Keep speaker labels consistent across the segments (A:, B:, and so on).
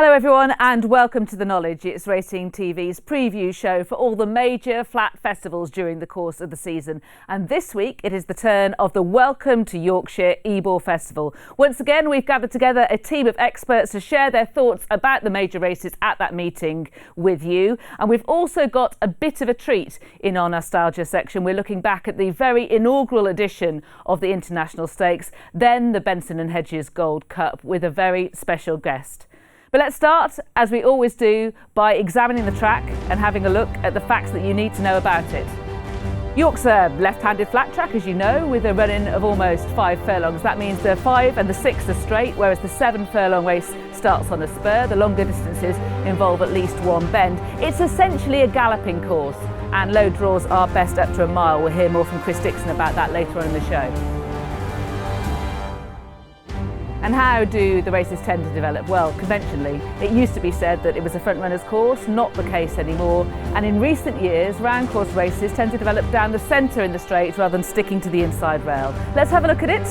A: Hello everyone and welcome to The Knowledge. It's Racing TV's preview show for all the major flat festivals during the course of the season. And this week it is the turn of the Welcome to Yorkshire Ebor Festival. Once again we've gathered together a team of experts to share their thoughts about the major races at that meeting with you. And we've also got a bit of a treat in our nostalgia section. We're looking back at the very inaugural edition of the International Stakes, then the Benson and Hedges Gold Cup with a very special guest. But let's start, as we always do, by examining the track and having a look at the facts that you need to know about it. York's a left-handed flat track, as you know, with a run-in of almost 5 furlongs. That means the 5 and the 6 are straight, whereas the 7 furlong race starts on a spur. The longer distances involve at least one bend. It's essentially a galloping course, and low draws are best up to a mile. We'll hear more from Chris Dixon about that later on in the show. And how do the races tend to develop? Well, conventionally, it used to be said that it was a front runner's course, not the case anymore. And in recent years, round course races tend to develop down the centre in the straight rather than sticking to the inside rail. Let's have a look at it.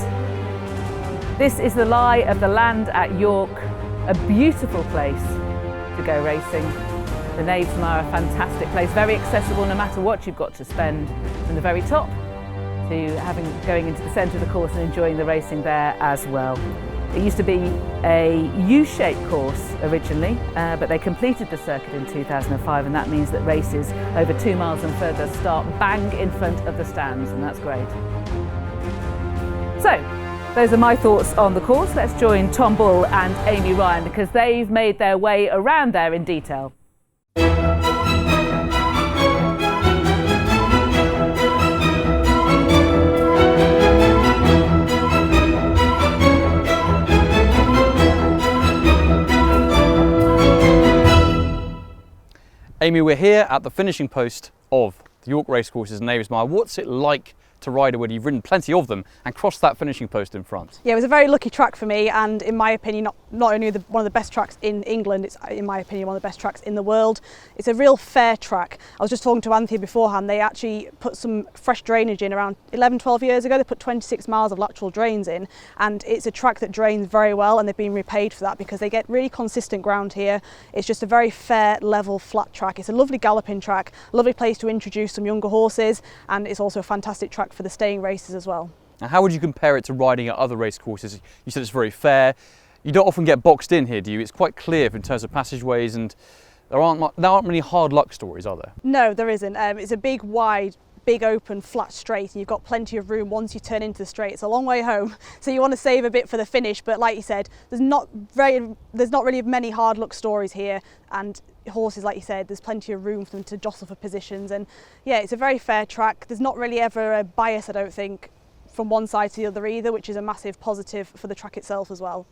A: This is the lie of the land at York, a beautiful place to go racing. The Naves are a fantastic place, very accessible no matter what you've got to spend, from the very top to going into the centre of the course and enjoying the racing there as well. It used to be a U-shaped course originally, but they completed the circuit in 2005, and that means that races over 2 miles and further start bang in front of the stands, and that's great. So, those are my thoughts on the course. Let's join Tom Bull and Amy Ryan because they've made their way around there in detail.
B: Amy, we're here at the finishing post of the York racecourses in Knavesmire. What's it like to ride when you've ridden plenty of them and crossed that finishing post in front?
C: Yeah, it was a very lucky track for me, and in my opinion, not only one of the best tracks in England, it's in my opinion one of the best tracks in the world. It's a real fair track. I was just talking to Anthony beforehand. They actually put some fresh drainage in around 11-12 years ago. They put 26 miles of lateral drains in, and it's a track that drains very well, and they've been repaid for that because they get really consistent ground here. It's just a very fair, level, flat track. It's a lovely galloping track, a lovely place to introduce some younger horses, and it's also a fantastic track for the staying races as well.
B: Now, how would you compare it to riding at other race courses? You said it's very fair. You don't often get boxed in here, do you? It's quite clear in terms of passageways, and there aren't many hard luck stories, are there? No,
C: there isn't. It's a big, wide, big open flat straight, and you've got plenty of room once you turn into the straight. It's a long way home, so you want to save a bit for the finish, but like you said, there's not really many hard luck stories here, and horses, like you said, there's plenty of room for them to jostle for positions, and yeah, it's a very fair track. There's not really ever a bias, I don't think, from one side to the other either, which is a massive positive for the track itself as well.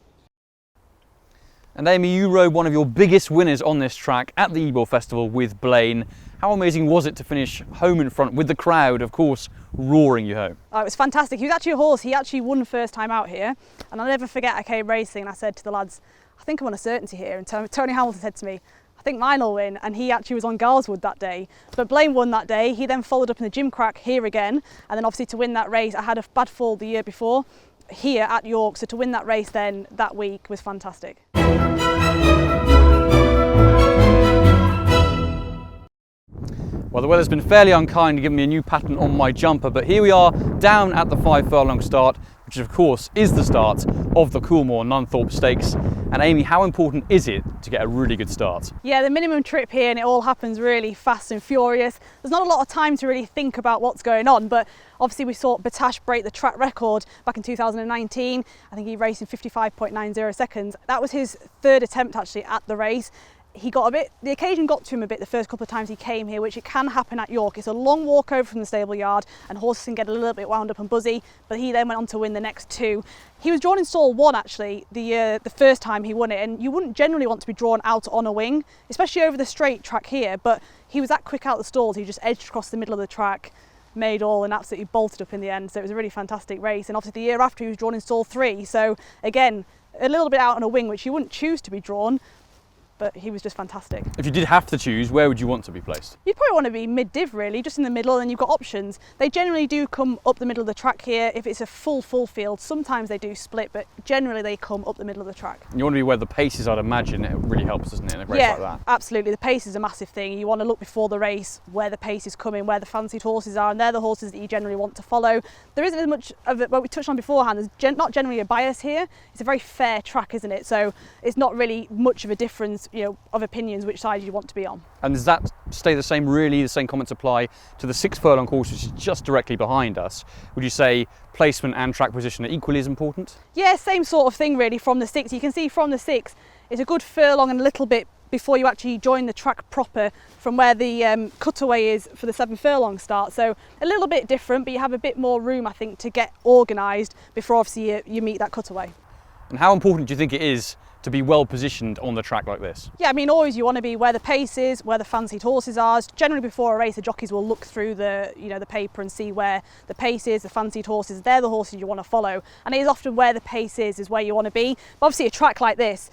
B: And Amy, you rode one of your biggest winners on this track at the Ebor Festival with Blaine. How amazing was it to finish home in front with the crowd, of course, roaring you home?
C: Oh, it was fantastic. He was actually a horse. He actually won first time out here, and I'll never forget, I came racing and I said to the lads, I think I'm on a certainty here, and Tony Hamilton said to me, I think mine will win, and he actually was on Garlswood that day. But Blaine won that day. He then followed up in the Gimcrack here again, and then obviously to win that race, I had a bad fall the year before here at York, so to win that race then that week was fantastic.
B: Well, the weather's been fairly unkind to give me a new pattern on my jumper, but here we are down at the 5 furlong start, which of course is the start of the Coolmore Nunthorpe Stakes. And Amy, how important is it to get a really good start?
C: Yeah, the minimum trip here, and it all happens really fast and furious. There's not a lot of time to really think about what's going on, but obviously we saw Batash break the track record back in 2019. I think he raced in 55.90 seconds. That was his third attempt actually at the race. The occasion got to him a bit the first couple of times he came here, which it can happen at York. It's a long walk over from the stable yard and horses can get a little bit wound up and buzzy, but he then went on to win the next 2. He was drawn in stall 1 actually the first time he won it, and you wouldn't generally want to be drawn out on a wing, especially over the straight track here, but he was that quick out the stalls. He just edged across the middle of the track, made all, and absolutely bolted up in the end. So it was a really fantastic race, and obviously the year after he was drawn in stall 3, so again a little bit out on a wing, which you wouldn't choose to be drawn. but he was just fantastic.
B: If you did have to choose, where would you want to be placed?
C: You'd probably want to be mid-div really, just in the middle, and then you've got options. They generally do come up the middle of the track here. If it's a full field, sometimes they do split, but generally they come up the middle of the track.
B: You want to be where the pace is, I'd imagine. It really helps, doesn't it, in a race like that?
C: Absolutely. The pace is a massive thing. You want to look before the race where the pace is coming, where the fancied horses are, and they're the horses that you generally want to follow. There isn't as much of it, what we touched on beforehand, there's not generally a bias here. It's a very fair track, isn't it? So it's not really much of a difference, you know, of opinions which side you want to be on.
B: And does that stay the same, really? The same comments apply to the 6 furlong course, which is just directly behind us. Would you say placement and track position are equally as important?
C: Yeah, same sort of thing really from the 6. You can see from the 6, it's a good furlong and a little bit before you actually join the track proper from where the cutaway is for the 7 furlong start. So a little bit different, but you have a bit more room, I think, to get organised before obviously you meet that cutaway.
B: And how important do you think it is to be well positioned on the track like this?
C: Yeah, I mean, always you want to be where the pace is, where the fancied horses are. Generally before a race, the jockeys will look through the paper and see where the pace is, the fancied horses, they're the horses you want to follow. And it is often where the pace is where you want to be. But obviously a track like this,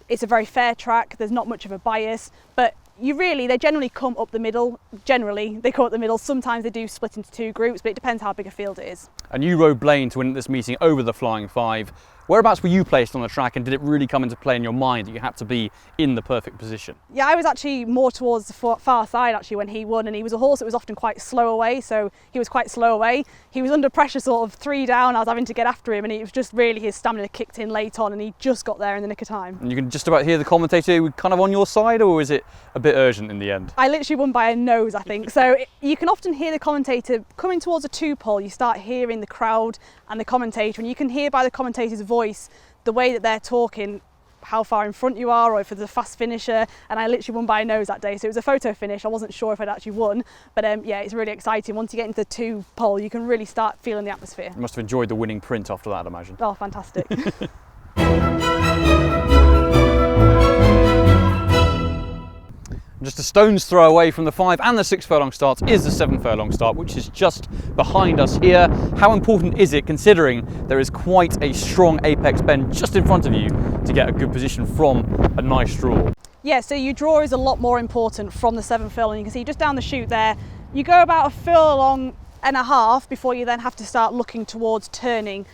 C: it's a very fair track, there's not much of a bias, but they generally come up the middle. Generally, they come up the middle. Sometimes they do split into 2 groups, but it depends how big a field it is.
B: And you rode Blaine to win this meeting over the Flying 5. Whereabouts were you placed on the track, and did it really come into play in your mind that you had to be in the perfect position?
C: Yeah, I was actually more towards the far side actually when he won, and he was a horse that was often quite slow away, so he was quite slow away. He was under pressure sort of 3 down, I was having to get after him, and it was just really his stamina kicked in late on and he just got there in the nick of time.
B: And you can just about hear the commentator kind of on your side, or was it a bit urgent in the end?
C: I literally won by a nose, I think. So you can often hear the commentator coming towards a 2 pole, you start hearing the crowd and the commentator, and you can hear by the commentator's voice the way that they're talking how far in front you are, or if it's a fast finisher, and I literally won by a nose that day. So it was a photo finish. I wasn't sure if I'd actually won, but yeah, it's really exciting. Once you get into the 2 pole, you can really start feeling the atmosphere.
B: You must have enjoyed the winning print after that, I imagine.
C: Oh, fantastic.
B: Just a stone's throw away from the 5 and the 6 furlong starts is the 7 furlong start, which is just behind us here. How important is it, considering there is quite a strong apex bend just in front of you, to get a good position from a nice draw?
C: Yeah, so your draw is a lot more important from the 7 furlong. You can see just down the chute there, you go about a furlong and a half before you then have to start looking towards turning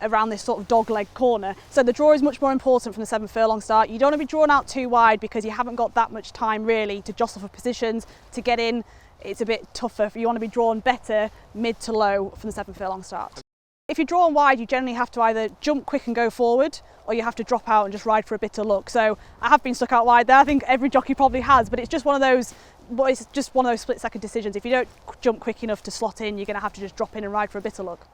C: around this sort of dogleg corner. So the draw is much more important from the 7 furlong start. You don't want to be drawn out too wide because you haven't got that much time really to jostle for positions, to get in. It's a bit tougher. You want to be drawn better mid to low from the 7 furlong start. If you're drawn wide, you generally have to either jump quick and go forward, or you have to drop out and just ride for a bit of luck. So I have been stuck out wide there. I think every jockey probably has, but it's just one of those split-second decisions. If you don't jump quick enough to slot in, you're going to have to just drop in and ride for a bit of luck.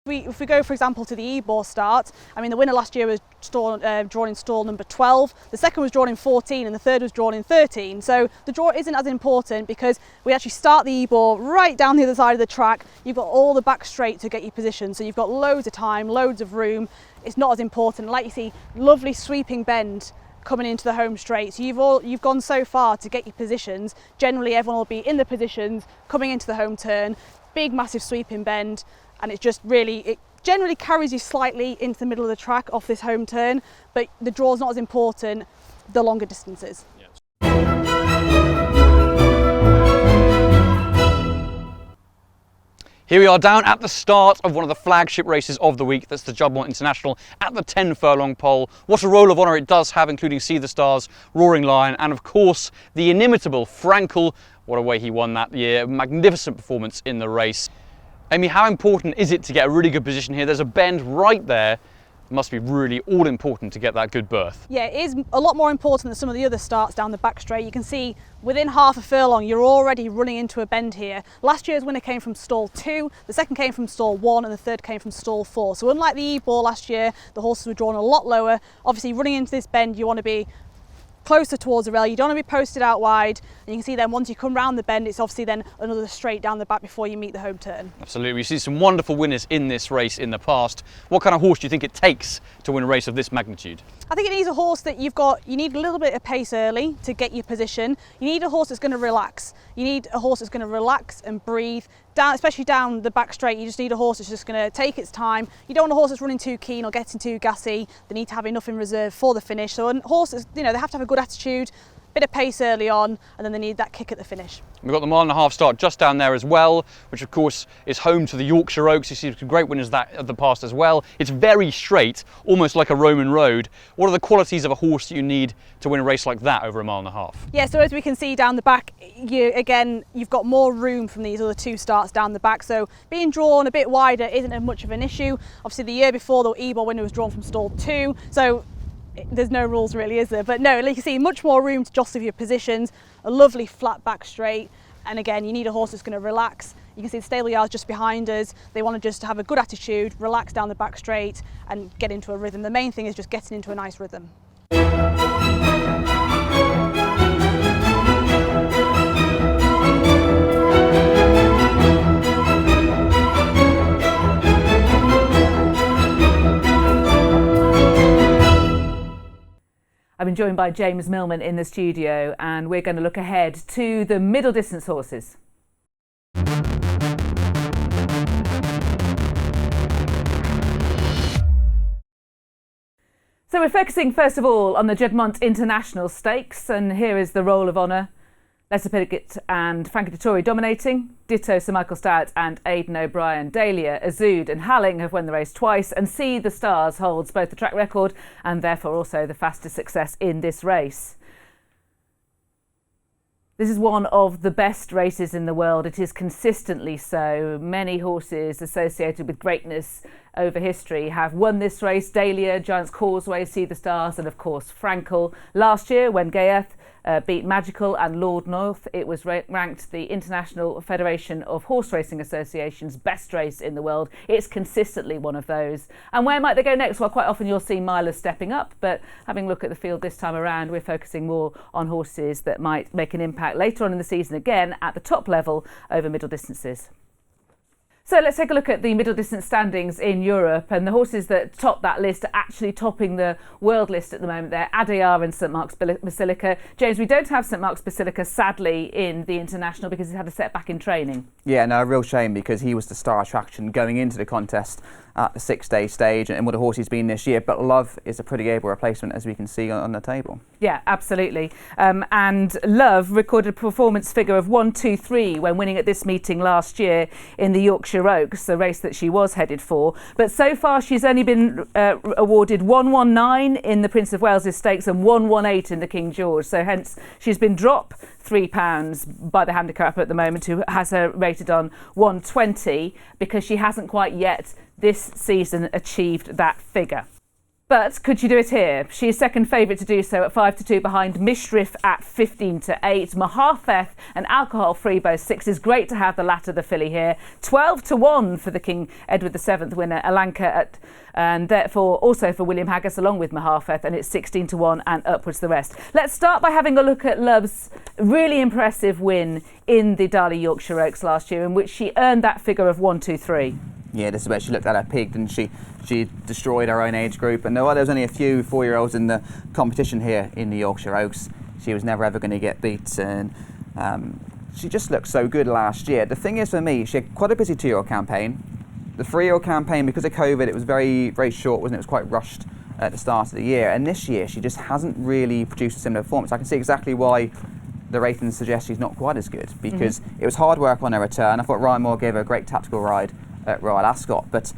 C: If we go, for example, to the Ebor start, I mean, the winner last year was drawn in stall number 12, the second was drawn in 14, and the third was drawn in 13. So the draw isn't as important because we actually start the Ebor right down the other side of the track. You've got all the back straight to get your position, so you've got loads of time, loads of room. It's not as important. Like you see, lovely sweeping bend coming into the home straight. So you've gone so far to get your positions. Generally, everyone will be in the positions coming into the home turn. Big, massive sweeping bend. And it's just really, it generally carries you slightly into the middle of the track off this home turn, but the draw's not as important the longer distances.
B: Here we are down at the start of one of the flagship races of the week. That's the Juddmonte International at the 10 furlong pole. What a roll of honour it does have, including See the Stars, Roaring Lion, and of course the inimitable Frankel. What a way he won that year. Magnificent performance in the race. Amy, how important is it to get a really good position here? There's a bend right there. It must be really all important to get that good berth.
C: Yeah, it is a lot more important than some of the other starts down the back straight. You can see within half a furlong, you're already running into a bend here. Last year's winner came from stall 2, the second came from stall 1, and the third came from stall 4. So unlike the Ebor last year, the horses were drawn a lot lower. Obviously, running into this bend, you want to be closer towards the rail. You don't want to be posted out wide, and you can see then once you come round the bend, it's obviously then another straight down the back before you meet the home turn.
B: Absolutely. We've seen some wonderful winners in this race in the past. What kind of horse do you think it takes to win a race of this magnitude?
C: I think it needs a horse that you need a little bit of pace early to get your position. You need a horse that's going to relax. You need a horse that's going to relax and breathe, especially down the back straight, you just need a horse that's just going to take its time. You don't want a horse that's running too keen or getting too gassy. They need to have enough in reserve for the finish. So horses, they have to have a good attitude, bit of pace early on, and then they need that kick at the finish.
B: We've got the 1.5 mile start just down there as well, which of course is home to the Yorkshire Oaks. You see some great winners of the past as well. It's very straight, almost like a Roman road. What are the qualities of a horse that you need to win a race like that over 1.5 miles?
C: Yeah, so as we can see down the back, you've got more room from these other 2 starts down the back. So being drawn a bit wider isn't as much of an issue. Obviously the year before, the Ebor winner was drawn from stall 2. So there's no rules really, is there? But no, like you see, much more room to jostle your positions, a lovely flat back straight, and again, you need a horse that's going to relax. You can see the stable yard's just behind us. They want to just have a good attitude, relax down the back straight and get into a rhythm. The main thing is just getting into a nice rhythm.
A: I've been joined by James Millman in the studio, and we're going to look ahead to the middle distance horses. So we're focusing first of all on the Juddmonte International Stakes, and here is the roll of honour. Lester Piggott and Frankie Dettori dominating. Ditto Sir Michael Stout and Aidan O'Brien. Dahlia, Azud and Halling have won the race twice, and See the Stars holds both the track record and therefore also the fastest success in this race. This is one of the best races in the world. It is consistently so. Many horses associated with greatness over history have won this race. Dahlia, Giant's Causeway, See the Stars and of course Frankel. Last year when Gayeth beat Magical and Lord North, it was ranked the International Federation of Horse Racing Association's best race in the world. It's consistently one of those. And where might they go next? Well, quite often you'll see milers stepping up, but having a look at the field this time around, we're focusing more on horses that might make an impact later on in the season, again at the top level over middle distances. So let's take a look at the middle distance standings in Europe, and the horses that top that list are actually topping the world list at the moment. They're Adayar and St Mark's Basilica. James, we don't have St Mark's Basilica sadly in the international because he's had a setback in training.
D: Yeah, no, a real shame because he was the star attraction going into the contest at the 6-day stage and what a horse he's been this year. But Love is a pretty able replacement, as we can see on the table. Yeah,
A: absolutely. And Love recorded a performance figure of 1-2-3 when winning at this meeting last year in the Yorkshire Oaks, the race that she was headed for. But so far she's only been awarded 1-1-9 in the Prince of Wales' Stakes and 1-1-8 in the King George. So hence she's been dropped £3 by the handicapper at the moment, who has her rated on 120 because she hasn't quite yet this season achieved that figure. But could she do it here? She is second favourite to do so at 5-2 behind Mishrif at 15-8. Mahafeth and Alcohol Free both 6 great to have the latter, the filly here. 12-1 for the King Edward VII winner, Alanka, and therefore also for William Haggis along with Mahafeth, and it's 16-1 and upwards the rest. Let's start by having a look at Love's really impressive win in the Darley Yorkshire Oaks last year, in which she earned that figure of 1-2-3.
D: Yeah, this is where she looked at her pig, didn't she? She destroyed her own age group, and there was only a few 4-year-olds in the competition here in the Yorkshire Oaks. She was never ever going to get beaten. She just looked so good last year. The thing is, for me, she had quite a busy 2-year-old campaign. The 3-year-old campaign, because of COVID, it was very, very short, wasn't it? It was quite rushed at the start of the year, and this year she just hasn't really produced a similar performance. I can see exactly why the ratings suggest she's not quite as good, because it was hard work on her return. I thought Ryan Moore gave her a great tactical ride at Royal Ascot, but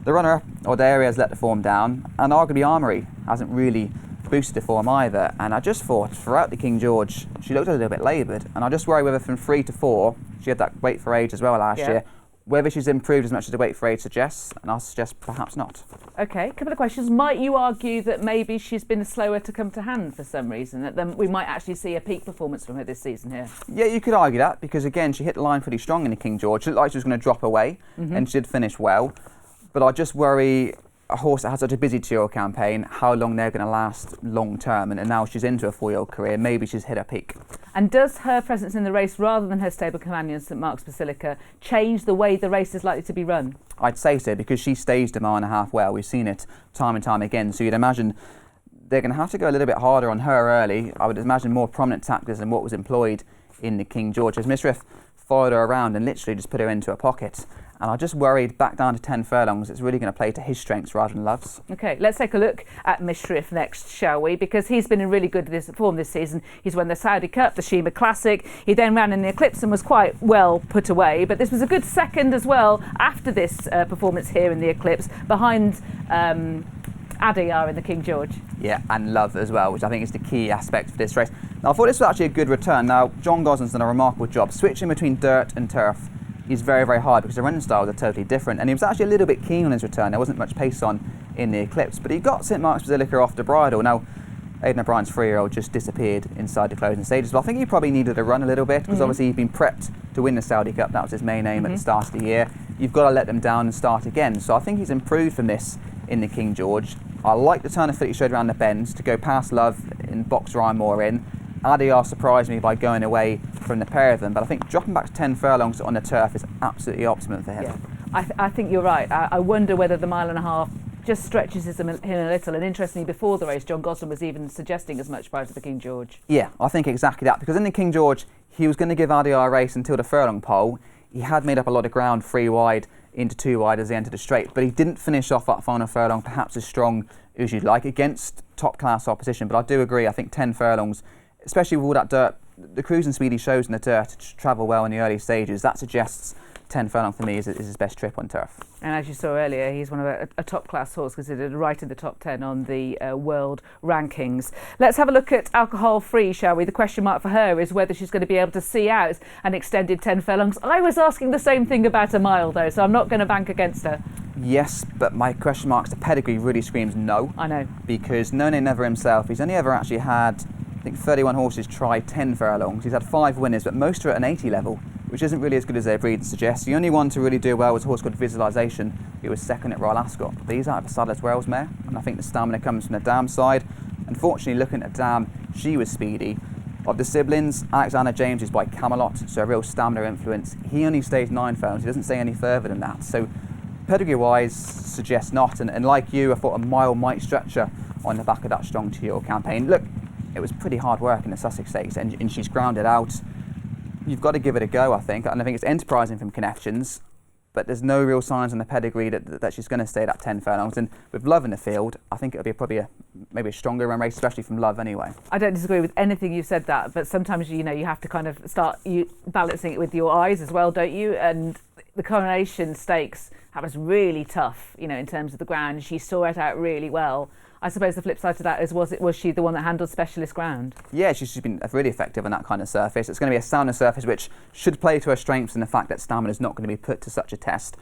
D: the runner or Dairy has let the form down, and arguably Armory hasn't really boosted the form either. And I just thought throughout the King George she looked a little bit laboured, and I just worry whether from 3 to 4, she had that weight for age as well last year, whether she's improved as much as the weight for age suggests, and I suggest perhaps not.
A: Okay, a couple of questions. Might you argue that maybe she's been slower to come to hand for some reason, that then we might actually see a peak performance from her this season here?
D: Yeah, you could argue that, because again she hit the line pretty strong in the King George. She looked like she was going to drop away, and she did finish well. But I just worry a horse that has such a busy 2-year-old campaign, how long they're going to last long term, and now she's into a 4-year-old career, maybe she's hit her peak.
A: And does her presence in the race, rather than her stable companion St Mark's Basilica, change the way the race is likely to be run?
D: I'd say so, because she staged a 1.5 mile well. We've seen it time and time again, so you'd imagine they're going to have to go a little bit harder on her early. I would imagine more prominent tactics than what was employed in the King George. As Mishrif followed her around and literally just put her into a pocket. And I just worried back down to 10 furlongs, it's really going to play to his strengths rather than Love's.
A: OK, let's take a look at Mishriff next, shall we? Because he's been in really good form this season. He's won the Saudi Cup, the Shima Classic. He then ran in the Eclipse and was quite well put away. But this was a good second as well after this performance here in the Eclipse, behind Adiyar in the King George.
D: Yeah, and Love as well, which I think is the key aspect for this race. Now, I thought this was actually a good return. Now, John Goslin's done a remarkable job. Switching between dirt and turf is very, very hard because the running styles are totally different. And he was actually a little bit keen on his return. There wasn't much pace on in the Eclipse, but he got St Mark's Basilica off the bridle. Now, Aidan O'Brien's 3-year-old just disappeared inside the closing stages, but I think he probably needed a run a little bit because obviously he'd been prepped to win the Saudi Cup. That was his main aim at the start of the year. You've got to let them down and start again. So I think he's improved from this in the King George. I like the turn of foot he showed around the bends to go past Love in box Ryan Moore in. Adiyar surprised me by going away from the pair of them, but I think dropping back to 10 furlongs on the turf is absolutely optimum for him.
A: Yeah. I think you're right. I wonder whether the 1.5 miles just stretches him a little. And interestingly, before the race, John Goslin was even suggesting as much prior to the King George. Yeah,
D: I think exactly that, because in the King George, he was going to give Adiyar a race until the furlong pole. He had made up a lot of ground 3 wide into 2 wide as he entered the straight, but he didn't finish off that final furlong perhaps as strong as you'd like against top class opposition. But I do agree, I think 10 furlongs, especially with all that dirt, the cruising speed he shows in the dirt to travel well in the early stages, that suggests 10 furlong for me is his best trip on turf.
A: And as you saw earlier, he's one of a top class horse, considered right in the top 10 on the world rankings. Let's have a look at Alcohol Free, shall we? The question mark for her is whether she's going to be able to see out an extended 10 furlongs. I was asking the same thing about a mile though, so I'm not going to bank against her.
D: Yes, but my question marks, the pedigree really screams no.
A: I know.
D: Because No Name Never himself, he's only ever actually had, I think, 31 horses try 10 furlongs. He's had 5 winners, but most are at an 80 level, which isn't really as good as their breed suggests. The only one to really do well was a horse called Visualisation, who was second at Royal Ascot. But he's out of the Sadler's Wells mare, and I think the stamina comes from the dam side. Unfortunately, looking at dam, she was speedy. Of the siblings, Alexander James is by Camelot, so a real stamina influence. He only stays 9 furlongs, he doesn't stay any further than that. So pedigree-wise, suggests not. And like you, I thought a mile might stretch her on the back of that strong 2-year campaign. Look, it was pretty hard work in the Sussex Stakes, and she's grounded out. You've got to give it a go, I think, and I think it's enterprising from Connections, but there's no real signs on the pedigree that she's going to stay at 10 furlongs. And with Love in the field, I think it'll be probably maybe a stronger run race, especially from Love anyway.
A: I don't disagree with anything you've said that, but sometimes you have to kind of start balancing it with your eyes as well, don't you? And the Coronation Stakes, that was really tough, in terms of the ground. She saw it out really well. I suppose the flip side to that is, was she the one that handled specialist ground? Yeah, she's been really effective on that kind of surface. It's going to be a sounder surface which should play to her strengths, and the fact that stamina is not going to be put to such a test.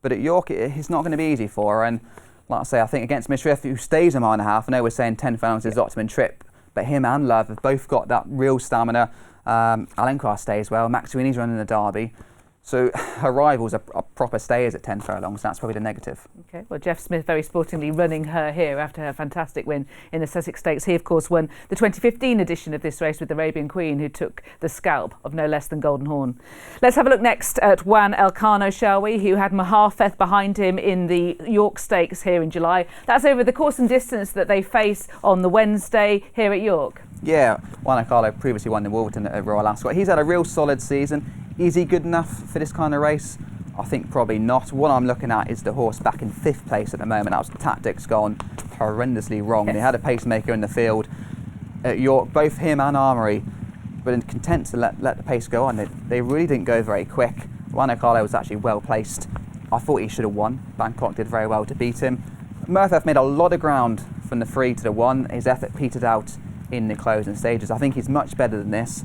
A: But at York, it's not going to be easy for her. And like I say, I think against Mishriff, who stays a 1.5 miles, I know we're saying 10 furlongs is the optimum trip, but him and Love have both got that real stamina. Alan Cross stays well. Max Sweeney's running the Derby. So her rivals are proper stayers at 10 furlongs. That's probably the negative. OK, well, Jeff Smith very sportingly running her here after her fantastic win in the Sussex Stakes. He, of course, won the 2015 edition of this race with the Arabian Queen, who took the scalp of no less than Golden Horn. Let's have a look next at Juan Elcano, shall we, who had Mahafeth behind him in the York Stakes here in July. That's over the course and distance that they face on the Wednesday here at York. Yeah, Juan Elcano previously won the Wolverton at Royal Ascot. He's had a real solid season. Is he good enough for this kind of race? I think probably not. What I'm looking at is the horse back in 5th place at the moment. That was tactics gone horrendously wrong. Yes. They had a pacemaker in the field at York, both him and Armory, but content to let the pace go on. They really didn't go very quick. Juan Elcano was actually well placed. I thought he should have won. Bangkok did very well to beat him. Murphy made a lot of ground from the 3 to the 1. His effort petered out in the closing stages. I think he's much better than this.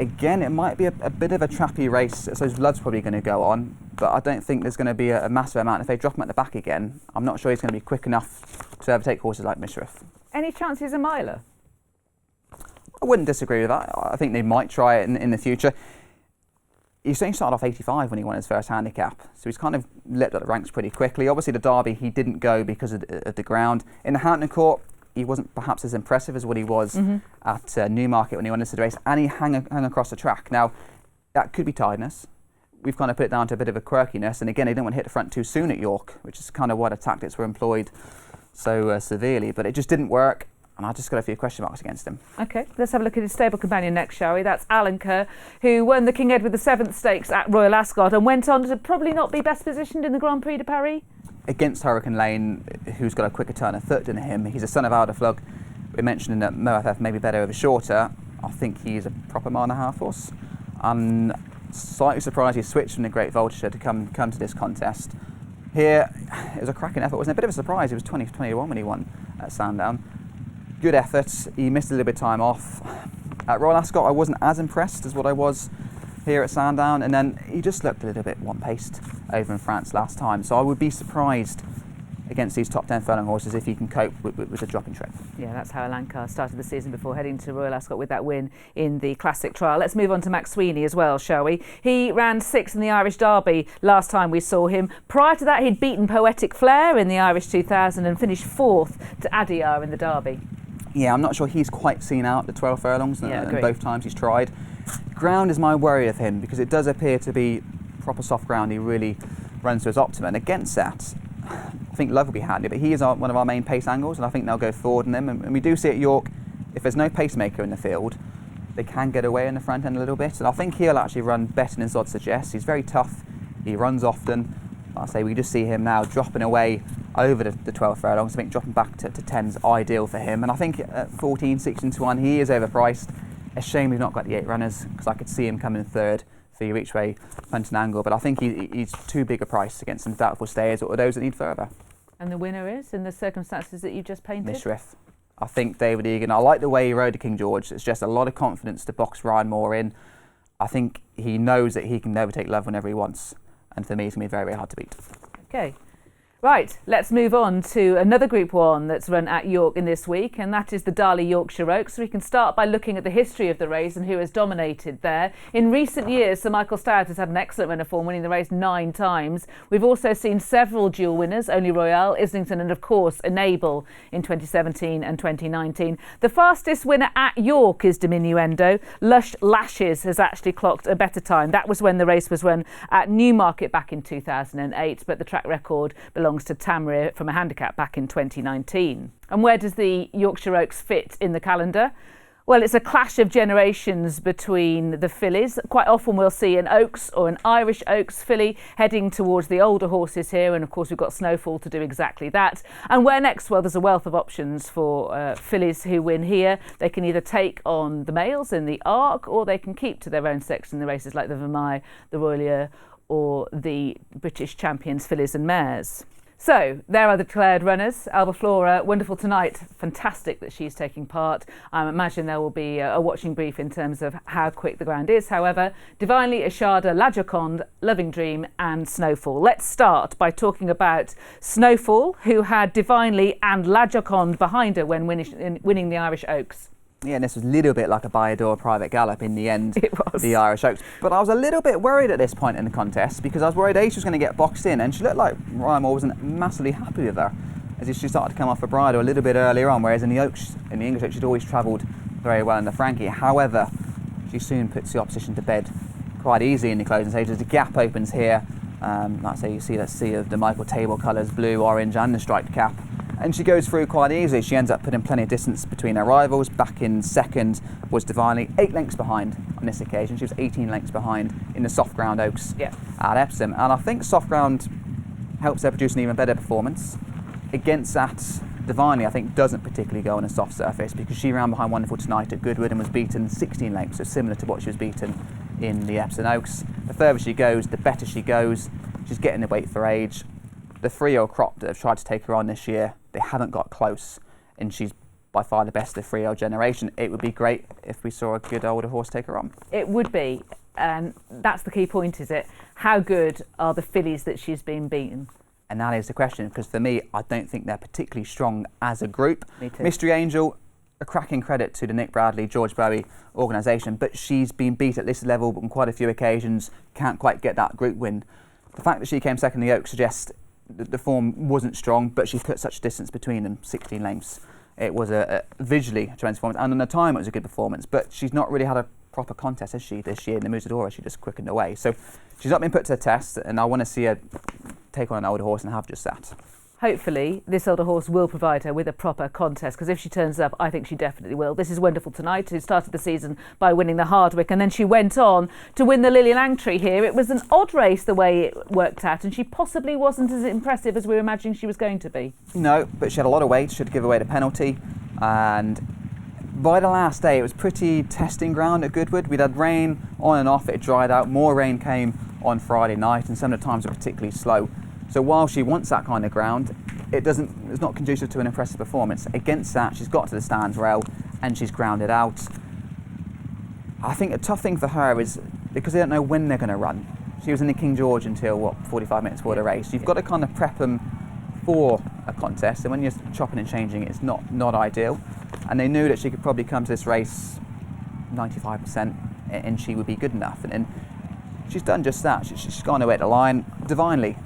A: Again, it might be a bit of a trappy race, so Love's probably going to go on, but I don't think there's going to be a massive amount. If they drop him at the back again, I'm not sure he's going to be quick enough to overtake horses like Mishriff. Any chance he's a miler? I wouldn't disagree with that. I think they might try it in the future. He certainly started off 85 when he won his first handicap, so he's kind of leapt up the ranks pretty quickly. Obviously, the Derby, he didn't go because of the ground. In the Hampton Court, he wasn't perhaps as impressive as what he was at Newmarket when he won this race, and he hung across the track. Now, that could be tiredness. We've kind of put it down to a bit of a quirkiness, and again, he didn't want to hit the front too soon at York, which is kind of why the tactics were employed so severely, but it just didn't work.
D: and I just got a few question marks against him.
A: OK, let's have a look at his stable companion next, shall we? That's Alan Kerr, who won the King Edward VII Stakes at Royal Ascot and went on to probably not be best positioned in the Grand Prix de Paris.
D: Against Hurricane Lane, who's got a quicker turn of foot than him. He's a son of Ardaflug. We mentioned that MoFF may be better over shorter. I think he's a proper mile and a half horse. I'm slightly surprised he switched from the Great Voltigeur to come to this contest. Here, it was a cracking effort, wasn't it? A bit of a surprise. He was 20-21 when he won at Sandown. Good effort. He missed a little bit of time off. At Royal Ascot, I wasn't as impressed as what I was here at Sandown, and then he just looked a little bit one-paced over in France last time. So I would be surprised against these top 10 furlong horses if he can cope with the drop in trip.
A: Yeah, that's how Alan Kerr started the season before heading to Royal Ascot with that win in the Classic Trial. Let's move on to Max Sweeney as well, shall we? He ran 6th in the Irish Derby last time we saw him. Prior to that, he'd beaten Poetic Flair in the Irish 2000 and finished 4th to Adyar in the Derby.
D: Yeah, I'm not sure he's quite seen out the 12 furlongs, and both times he's tried. Ground is my worry of him because it does appear to be proper soft ground. He really runs to his optimum. And against that, I think Love will be handy, but he is one of our main pace angles, and I think they'll go forward in them. And we do see at York, if there's no pacemaker in the field, they can get away in the front end a little bit. And I think he'll actually run better than his odds suggest. He's very tough. He runs often. Like I say, we just see him now dropping away over the 12 furlongs. I think dropping back to 10's ideal for him. And I think at 14, 16 to 1, he is overpriced. A shame we've not got the 8 runners, because I could see him coming third for your each way punt and angle. But I think he's too big a price against some doubtful stayers or those that need further.
A: And the winner is, in the circumstances that you just painted?
D: Mishriff. I think David Egan, I like the way he rode to King George. It's just a lot of confidence to box Ryan Moore in. I think he knows that he can overtake Love whenever he wants. And for me, it's going to be very, very hard to beat.
A: OK. Right, let's move on to another Group 1 that's run at York in this week, and that is the Darley Yorkshire Oaks. So we can start by looking at the history of the race and who has dominated there. In recent years, Sir Michael Stout has had an excellent run of form, winning the race 9 times. We've also seen several dual winners, Only Royale, Islington and, of course, Enable in 2017 and 2019. The fastest winner at York is Diminuendo. Lush Lashes has actually clocked a better time. That was when the race was run at Newmarket back in 2008, but the track record belongs to Tamrier from a handicap back in 2019. And where does the Yorkshire Oaks fit in the calendar? Well, it's a clash of generations between the fillies. Quite often we'll see an Oaks or an Irish Oaks filly heading towards the older horses here, and of course we've got Snowfall to do exactly that. And where next? Well, there's a wealth of options for fillies who win here. They can either take on the males in the Arc, or they can keep to their own section in the races like the Vermeil, the Royalier, or the British Champions fillies and mares. So, there are the declared runners. Alba Flora, wonderful tonight. Fantastic that she's taking part. I imagine there will be a watching brief in terms of how quick the ground is. However, Divinely, Asharda, La Joconde, Loving Dream and Snowfall. Let's start by talking about Snowfall, who had Divinely and La Joconde behind her when winning the Irish Oaks.
D: Yeah, and this was a little bit like a Bayador private gallop in the end,
A: It was.
D: the Irish Oaks. But I was a little bit worried at this point in the contest, because I was worried Ace was going to get boxed in, and she looked like Ryan Moore wasn't massively happy with her, as she started to come off a bridle a little bit earlier on, whereas in the Oaks, in the English Oaks, she'd always travelled very well in the Frankie. However, she soon puts the opposition to bed quite easily in the closing stages. The gap opens here. Like I say, you see that sea of the Michael table colours, blue, orange and the striped cap. And she goes through quite easily. She ends up putting plenty of distance between her rivals. Back in second was Divinely, 8 lengths behind on this occasion. She was 18 lengths behind in the soft ground Oaks at Epsom. And I think soft ground helps her produce an even better performance. Against that, Divinely, I think, doesn't particularly go on a soft surface, because she ran behind Wonderful Tonight at Goodwood and was beaten 16 lengths, so similar to what she was beaten in the Epsom Oaks. The further she goes, the better she goes. She's getting the weight for age. The 3-year-old crop that have tried to take her on this year, they haven't got close, and she's by far the best of the 3-year-old generation. It would be great if we saw a good older horse take her on.
A: It would be, and that's the key point, is it? How good are the fillies that she's been beaten?
D: And that is the question, because for me, I don't think they're particularly strong as a group.
A: Me too.
D: Mystery Angel, a cracking credit to the Nick Bradley, George Bowie organisation, but she's been beat at this level on quite a few occasions, can't quite get that group win. The fact that she came second in the Oaks suggests that the form wasn't strong, but she put such distance between them, 16 lengths. It was a visually tremendous performance, and on the time it was a good performance, but she's not really had a proper contest, has she, this year? In the Musadora, she just quickened away. So she's not been put to the test, and I want to see her take on an older horse and have just that.
A: hopefully this older horse will provide her with a proper contest, because if she turns up, I think she definitely will. This is Wonderful Tonight, who started the season by winning the Hardwick, and then she went on to win the Lily Langtry here. It was an odd race the way it worked out, and she possibly wasn't as impressive as we were imagining she was going to be.
D: No, but she had a lot of weight. She had to give away the penalty, and by the last day it was pretty testing ground at Goodwood. We'd had rain on and off, it dried out, more rain came on Friday night, and some of the times were particularly slow. So while she wants that kind of ground, it's not conducive to an impressive performance. Against that, she's got to the stands rail and she's grounded out. I think a tough thing for her is because they don't know when they're going to run. She was in the King George until 45 minutes before the race. You've got to kind of prep them for a contest, and when you're chopping and changing, it's not ideal. And they knew that she could probably come to this race 95% and she would be good enough. And she's done just that. She's gone away at the line divinely.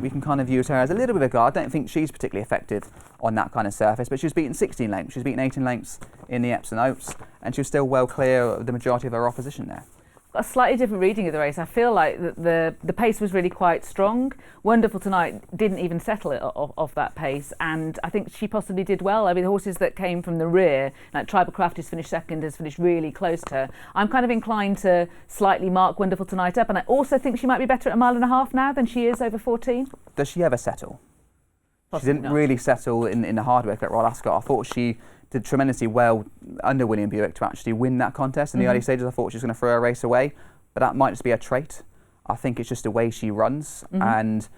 D: We can kind of use her as a little bit of a guard. I don't think she's particularly effective on that kind of surface, but she was beaten 16 lengths. She was beaten 18 lengths in the Epsom Oaks, and she was still well clear of the majority of her opposition there.
A: Got a slightly different reading of the race. I feel like the pace was really quite strong. Wonderful Tonight didn't even settle it off that pace, and I think she possibly did well. I mean, the horses that came from the rear, like Tribal Craft, who's finished second, has finished really close to her. I'm kind of inclined to slightly mark Wonderful Tonight up, and I also think she might be better at 1.5 miles now than she is over 14.
D: Does she ever settle?
A: Possibly
D: she didn't
A: not.
D: really settle in the Hardwick at Royal Ascot. I thought she did tremendously well under William Buick to actually win that contest. In the early stages, I thought she was going to throw a race away, but that might just be a trait. I think it's just the way she runs, and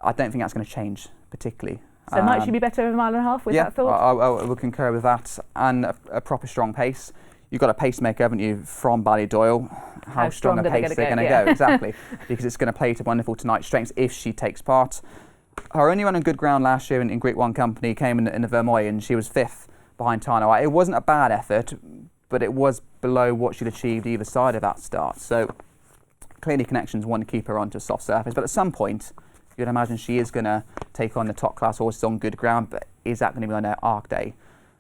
D: I don't think that's going to change particularly.
A: So might she be better over 1.5 miles with that thought?
D: I would concur with that, and a proper strong pace. You've got a pacemaker, haven't you, from Ballydoyle? How strong a pace they're going to go, exactly, because it's going to play to Wonderful Tonight's strengths if she takes part. Her only run on good ground last year in Group 1 company came in the Vermoy, and she was 5th behind Tyne White. It wasn't a bad effort, but it was below what she'd achieved either side of that start. So clearly Connections want to keep her onto a soft surface, but at some point you'd imagine she is going to take on the top class horses on good ground, but is that going to be on her arc day?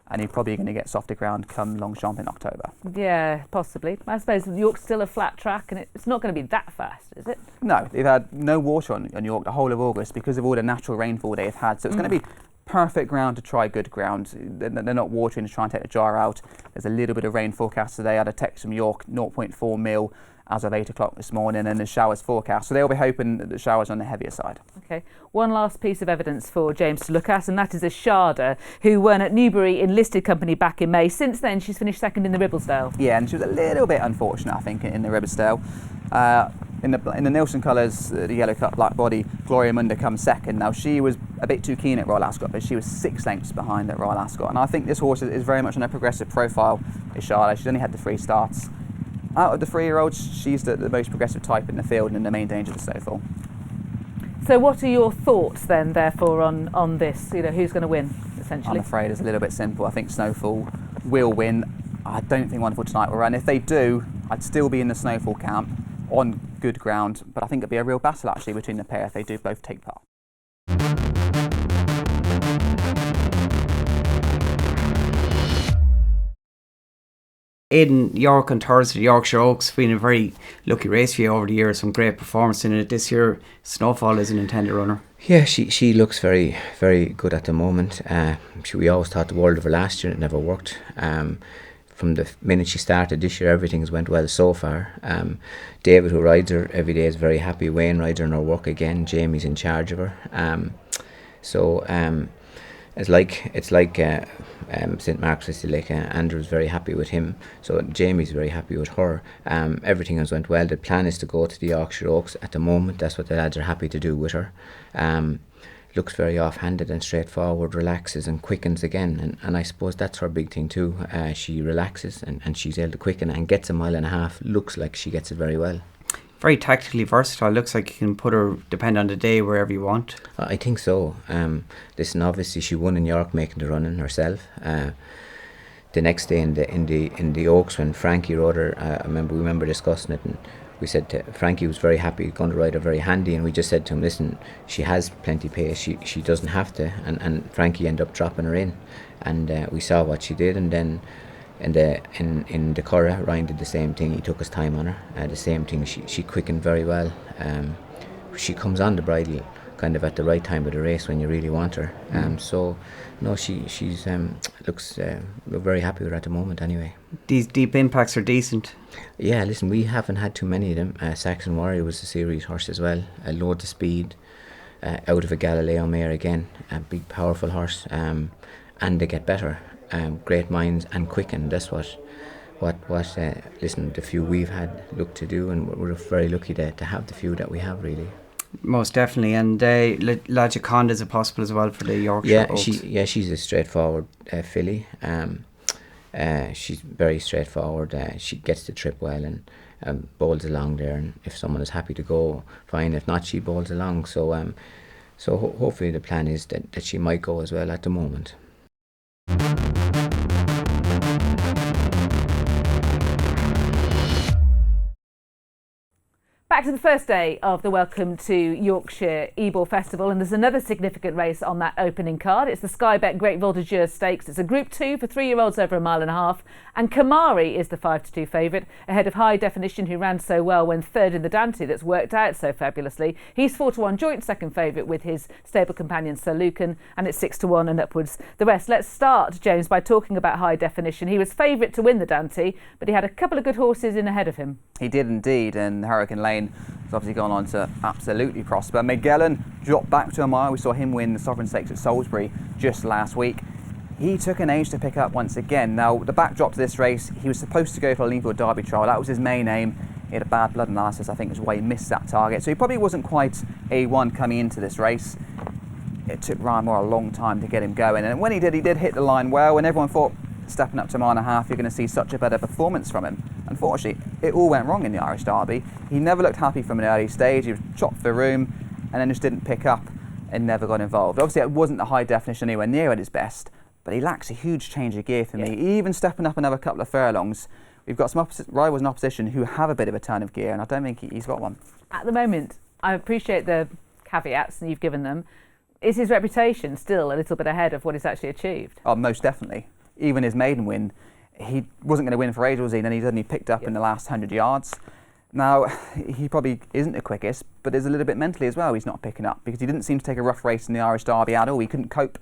D: And you're probably going to get softer ground come Longchamp in October.
A: Yeah, possibly. I suppose York's still a flat track, and it's not going to be that fast, is it?
D: No, they've had no water on York the whole of August because of all the natural rainfall they've had. So it's going to be perfect ground to try good ground. They're not watering to try and take the jar out. There's a little bit of rain forecast today. I had a text from York, 0.4 mil as of 8 o'clock this morning, and the showers forecast. So they'll be hoping that the showers are on the heavier side.
A: Okay, one last piece of evidence for James to look at, and that is Asharda, who won at Newbury in listed company back in May. Since then, she's finished second in the Ribblesdale.
D: Yeah, and she was a little bit unfortunate, I think, in the Ribblesdale. In the Nielsen colours, the yellow cut black body, Gloria Munda comes second. Now, she was a bit too keen at Royal Ascot, but she was 6 lengths behind at Royal Ascot. And I think this horse is very much on a progressive profile, Asharda. She's only had the 3 starts. Out of the 3-year-olds, she's the most progressive type in the field and the main danger to Snowfall.
A: So what are your thoughts then, therefore, on this? You know, who's going to win, essentially?
D: I'm afraid it's a little bit simple. I think Snowfall will win. I don't think Wonderful Tonight will run. If they do, I'd still be in the Snowfall camp on good ground, but I think it'd be a real battle actually between the pair if they do both take part.
E: In York on Thursday, the Yorkshire Oaks, been a very lucky race for you over the years, some great performance in it. This year, Snowfall is an intended runner.
F: Yeah, she looks very, very good at the moment. We always thought the world of her last year, it never worked. From the minute she started this year, everything's went well so far. David, who rides her every day, is very happy. Wayne rides her in her work again. Jamie's in charge of her. It's like St Mark's, I still like Andrew's very happy with him, so Jamie's very happy with her. Everything has went well. The plan is to go to the Yorkshire Oaks at the moment. That's what the lads are happy to do with her. Looks very off-handed and straightforward, relaxes and quickens again, and I suppose that's her big thing too. She relaxes and she's able to quicken and gets 1.5 miles. Looks like she gets it very well.
E: Very tactically versatile. Looks like you can put her, depend on the day, wherever you want.
F: I think so. Listen, obviously she won in York making the running herself. The next day in the Oaks, when Frankie rode her, we remember discussing it, and we said to Frankie was very happy, going to ride her very handy, and we just said to him, listen, she has plenty of pace, she doesn't have to, and Frankie ended up dropping her in, and we saw what she did, and then in the Curragh, Ryan did the same thing. He took his time on her. The same thing. She quickened very well. She comes on the bridle kind of at the right time of the race when you really want her. So no, she's looks we're very happy with her at the moment anyway.
E: These deep impacts are decent.
F: Yeah, listen, we haven't had too many of them. Saxon Warrior was a series horse as well. Loads of speed, out of a Galileo mare again, a big powerful horse, and they get better. Great minds and quicken. That's what listen, the few we've had look to do, and we're very lucky to have the few that we have, really.
E: Most definitely. And Lajaconda is possible as well for the Yorkshire Oaks.
F: She's a straightforward filly. She's very straightforward. She gets the trip well and bowls along there, and if someone is happy to go, fine. If not, she bowls along. So hopefully the plan is that she might go as well at the moment.
A: Back to the first day of the Welcome to Yorkshire Ebor Festival, and there's another significant race on that opening card. It's the Sky Bet Great Voltigeur Stakes. It's a Group 2 for 3-year-olds over 1.5 miles, and Kamari is the 5-2 favourite, ahead of High Definition, who ran so well when third in the Dante, that's worked out so fabulously. He's 4-1 joint second favourite with his stable companion Sir Lucan, and it's 6-1 and upwards the rest. Let's start, James, by talking about High Definition. He was favourite to win the Dante, but he had a couple of good horses in ahead of him.
D: He did indeed, and Hurricane Lane has obviously gone on to absolutely prosper. Magellan dropped back to a mile. We saw him win the Sovereign Stakes at Salisbury just last week. He took an age to pick up once again. Now, the backdrop to this race, he was supposed to go for a Leanfield Derby trial. That was his main aim. He had a bad blood analysis, I think, is why he missed that target. So he probably wasn't quite A1 coming into this race. It took Ryan Moore a long time to get him going. And when he did hit the line well, and everyone thought, stepping up to 1.5 miles, you're going to see such a better performance from him. Unfortunately, it all went wrong in the Irish Derby. He never looked happy from an early stage. He was chopped for room and then just didn't pick up and never got involved. Obviously, it wasn't the High Definition anywhere near at his best, but he lacks a huge change of gear for me. Even stepping up another couple of furlongs, we've got some rivals in opposition who have a bit of a turn of gear, and I don't think he's got one.
A: At the moment, I appreciate the caveats that you've given them. Is his reputation still a little bit ahead of what he's actually achieved?
D: Oh, most definitely. Even his maiden win, he wasn't going to win for ages, was he? And then he suddenly picked up in the last 100 yards. Now, he probably isn't the quickest, but there's a little bit mentally as well he's not picking up, because he didn't seem to take a rough race in the Irish Derby at all. He couldn't cope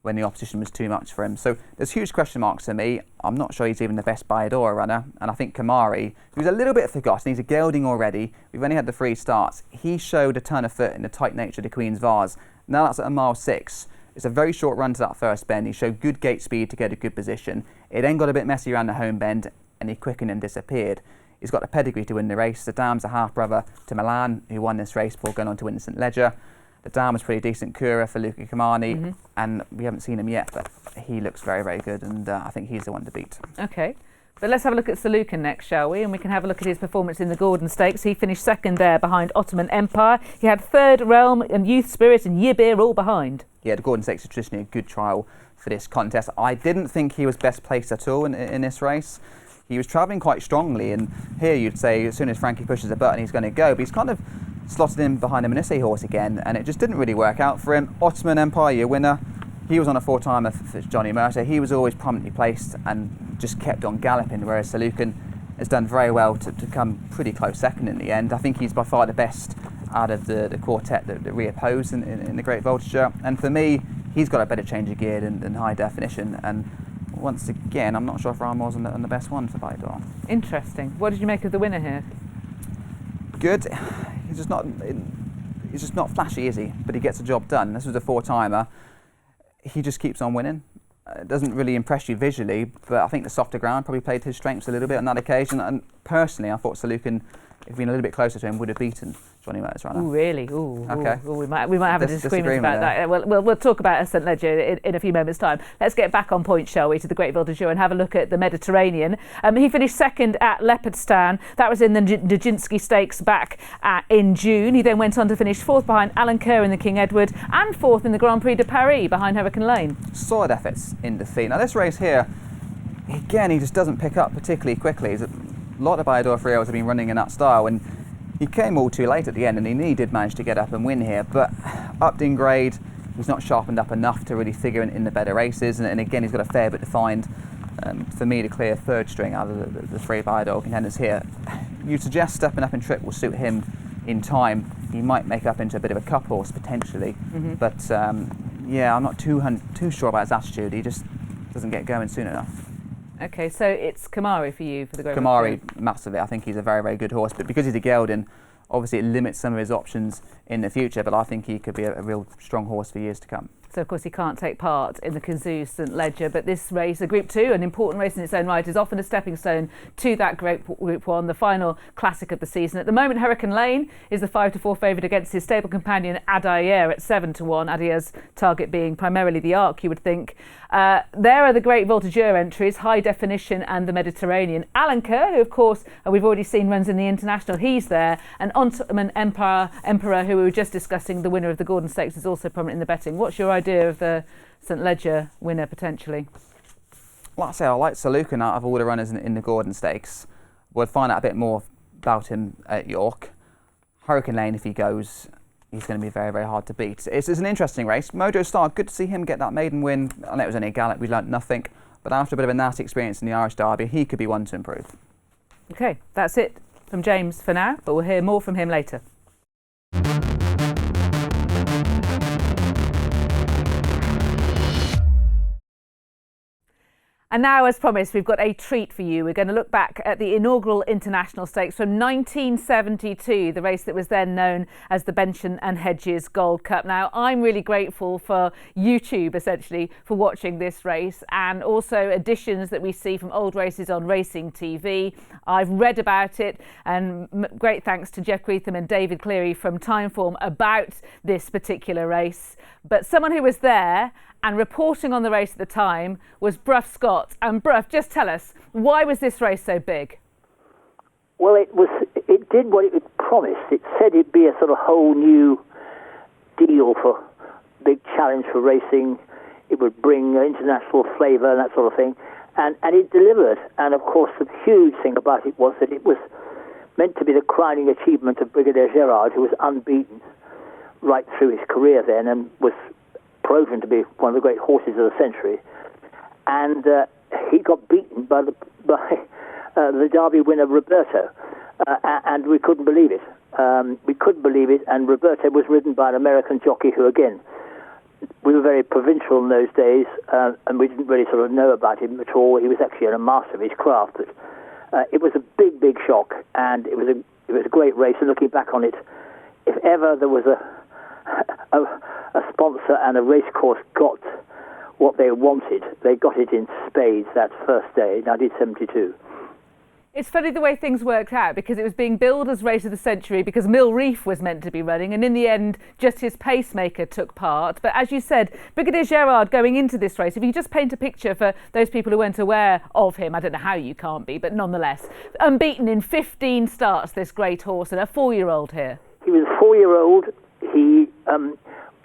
D: when the opposition was too much for him. So there's huge question marks for me. I'm not sure he's even the best Bayador runner. And I think Kamari, who's a little bit forgotten, he's a gelding already. We've only had the 3 starts. He showed a turn of foot in the tight nature of the Queen's Vase. Now that's at 1.6 miles. It's a very short run to that first bend. He showed good gate speed to get a good position. It then got a bit messy around the home bend, and he quickened and disappeared. He's got the pedigree to win the race. The dam's a half-brother to Milan, who won this race before going on to win the St Ledger. The dam was pretty decent, Cura for Luca Kamani, and we haven't seen him yet, but he looks very, very good, and I think he's the one to beat.
A: Okay. But let's have a look at Sir Lucan next, shall we? And we can have a look at his performance in the Gordon Stakes. He finished second there behind Ottoman Empire. He had Third Realm and Youth Spirit and Yibir all behind. Yeah, the Gordon Stakes is traditionally a good trial for this contest. I didn't think he was best placed at all in this race. He was travelling quite strongly, and here you'd say as soon as Frankie pushes a button he's going to go, but he's kind of slotted in behind a Manisse horse again, and it just didn't really work out for him. Ottoman Empire, your winner. He was on a 4-timer for Johnny Mercer. He was always prominently placed and just kept on galloping, whereas Sir Lucan has done very well to come pretty close second in the end. I think he's by far the best out of the quartet that reopposed in the Great Voltigeur. And for me, he's got a better change of gear than High Definition. And once again, I'm not sure if Ryan Moore's on the best one for Bayador. Interesting. What did you make of the winner here? Good. He's just not flashy, is he? But he gets the job done. This was a 4-timer. He just keeps on winning. It doesn't really impress you visually, but I think the softer ground probably played his strengths a little bit on that occasion. And personally, I thought Sir Lucan, if he'd been a little bit closer to him, would have beaten Johnny Mercer's runner. Ooh, really? Ooh. Okay. Ooh, we might have a disagreement about that. We'll talk about St Ledger in a few moments' time. Let's get back on point, shall we, to the Great Voltigeur and have a look at the Mediterranean. He finished second at Leopardstown. That was in the Juddmonte Stakes back in June. He then went on to finish fourth behind Alan Kerr in the King Edward and fourth in the Grand Prix de Paris behind Hurricane Lane. Solid efforts in defeat. Now this race here, again, he just doesn't pick up particularly quickly. A lot of Bayador Frios have been running in that style, and he came all too late at the end, and he did manage to get up and win here, but upped in grade, he's not sharpened up enough to really figure in the better races, and again he's got a fair bit to find. For me to clear third string out of the 3 Bayador contenders here. You suggest stepping up in trip will suit him
D: in time, he might make up into a bit of a cup horse potentially. But yeah, I'm not too sure about his attitude. He just doesn't get going soon enough.
A: Okay, so it's Kamari for you for the Great
D: Kamari, massively. I think he's a very, very good horse, but because he's a gelding, obviously it limits some of his options in the future, but I think he could be a real strong horse for years to come.
A: So, of course, he can't take part in the Kazoo St Ledger, but this race, a Group 2, an important race in its own right, is often a stepping stone to that Group 1, the final classic of the season. At the moment, Hurricane Lane is the 5-4 favourite against his stable companion Adair at 7-1, Adair's target being primarily the Arc, you would think. There are the great Voltigeur entries, High Definition and the Mediterranean. Alan Kerr, who, of course, we've already seen runs in the International, he's there. And Ottoman Emperor, who we were just discussing, the winner of the Gordon Stakes, is also prominent in the betting. What's your idea of the St Ledger winner potentially?
D: Like I say, I like Salukin out of all the runners in the Gordon Stakes. We'll find out a bit more about him at York. Hurricane Lane, if he goes, he's going to be very, very hard to beat. It's an interesting race. Mojo Star, good to see him get that maiden win. I know it was only a gallop, we learnt nothing. But after a bit of a nasty experience in the Irish Derby, he could be one to improve.
A: OK, that's it from James for now, but we'll hear more from him later. And now, as promised, we've got a treat for you. We're going to look back at the inaugural International Stakes from 1972, the race that was then known as the Benson and Hedges Gold Cup. Now, I'm really grateful for YouTube, essentially, for watching this race, and also editions that we see from old races on Racing TV. I've read about it, and great thanks to Jeff Greetham and David Cleary from Timeform about this particular race. But someone who was there and reporting on the race at the time was Brough Scott. And Brough, just tell us, why was this race so big?
G: Well, it did what it promised. It said it'd be a sort of whole new deal for big challenge for racing. It would bring international flavour and that sort of thing. And it delivered. And of course, the huge thing about it was that it was meant to be the crowning achievement of Brigadier Gerard, who was unbeaten right through his career then and was proven to be one of the great horses of the century, and he got beaten by the Derby winner Roberto, and we couldn't believe it. And Roberto was ridden by an American jockey who, again, we were very provincial in those days, and we didn't really sort of know about him at all. He was actually a master of his craft. But it was a big, big shock, and it was a great race. And looking back on it, if ever there was a sponsor and a racecourse got what they wanted, they got it in spades that first day, 1972.
A: It's funny the way things worked out, because it was being billed as Race of the Century because Mill Reef was meant to be running, and in the end just his pacemaker took part. But as you said, Brigadier Gerard going into this race, if you just paint a picture for those people who weren't aware of him, I don't know how you can't be, but nonetheless, unbeaten in 15 starts, this great horse, and a 4-year-old here.
G: He was a 4-year-old. He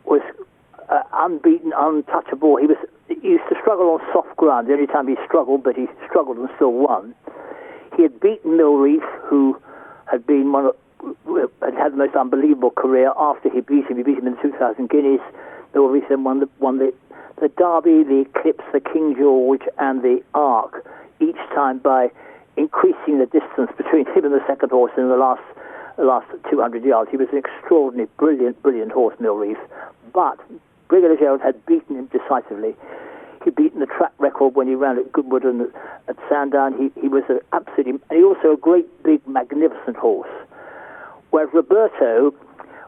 G: was unbeaten, untouchable. He used to struggle on soft ground the only time he struggled, but he struggled and still won. He had beaten Mill Reef, who had been had the most unbelievable career after he beat him. He beat him in the 2,000 guineas. Mill Reef then won the Derby, the Eclipse, the King George, and the Arc, each time by increasing the distance between him and the second horse in the last 200 yards. He was an extraordinary, brilliant horse, Mill Reef. But Brigadier Gerard had beaten him decisively. He'd beaten the track record when he ran at Goodwood and at Sandown. He was and he also a great, big, magnificent horse. Whereas Roberto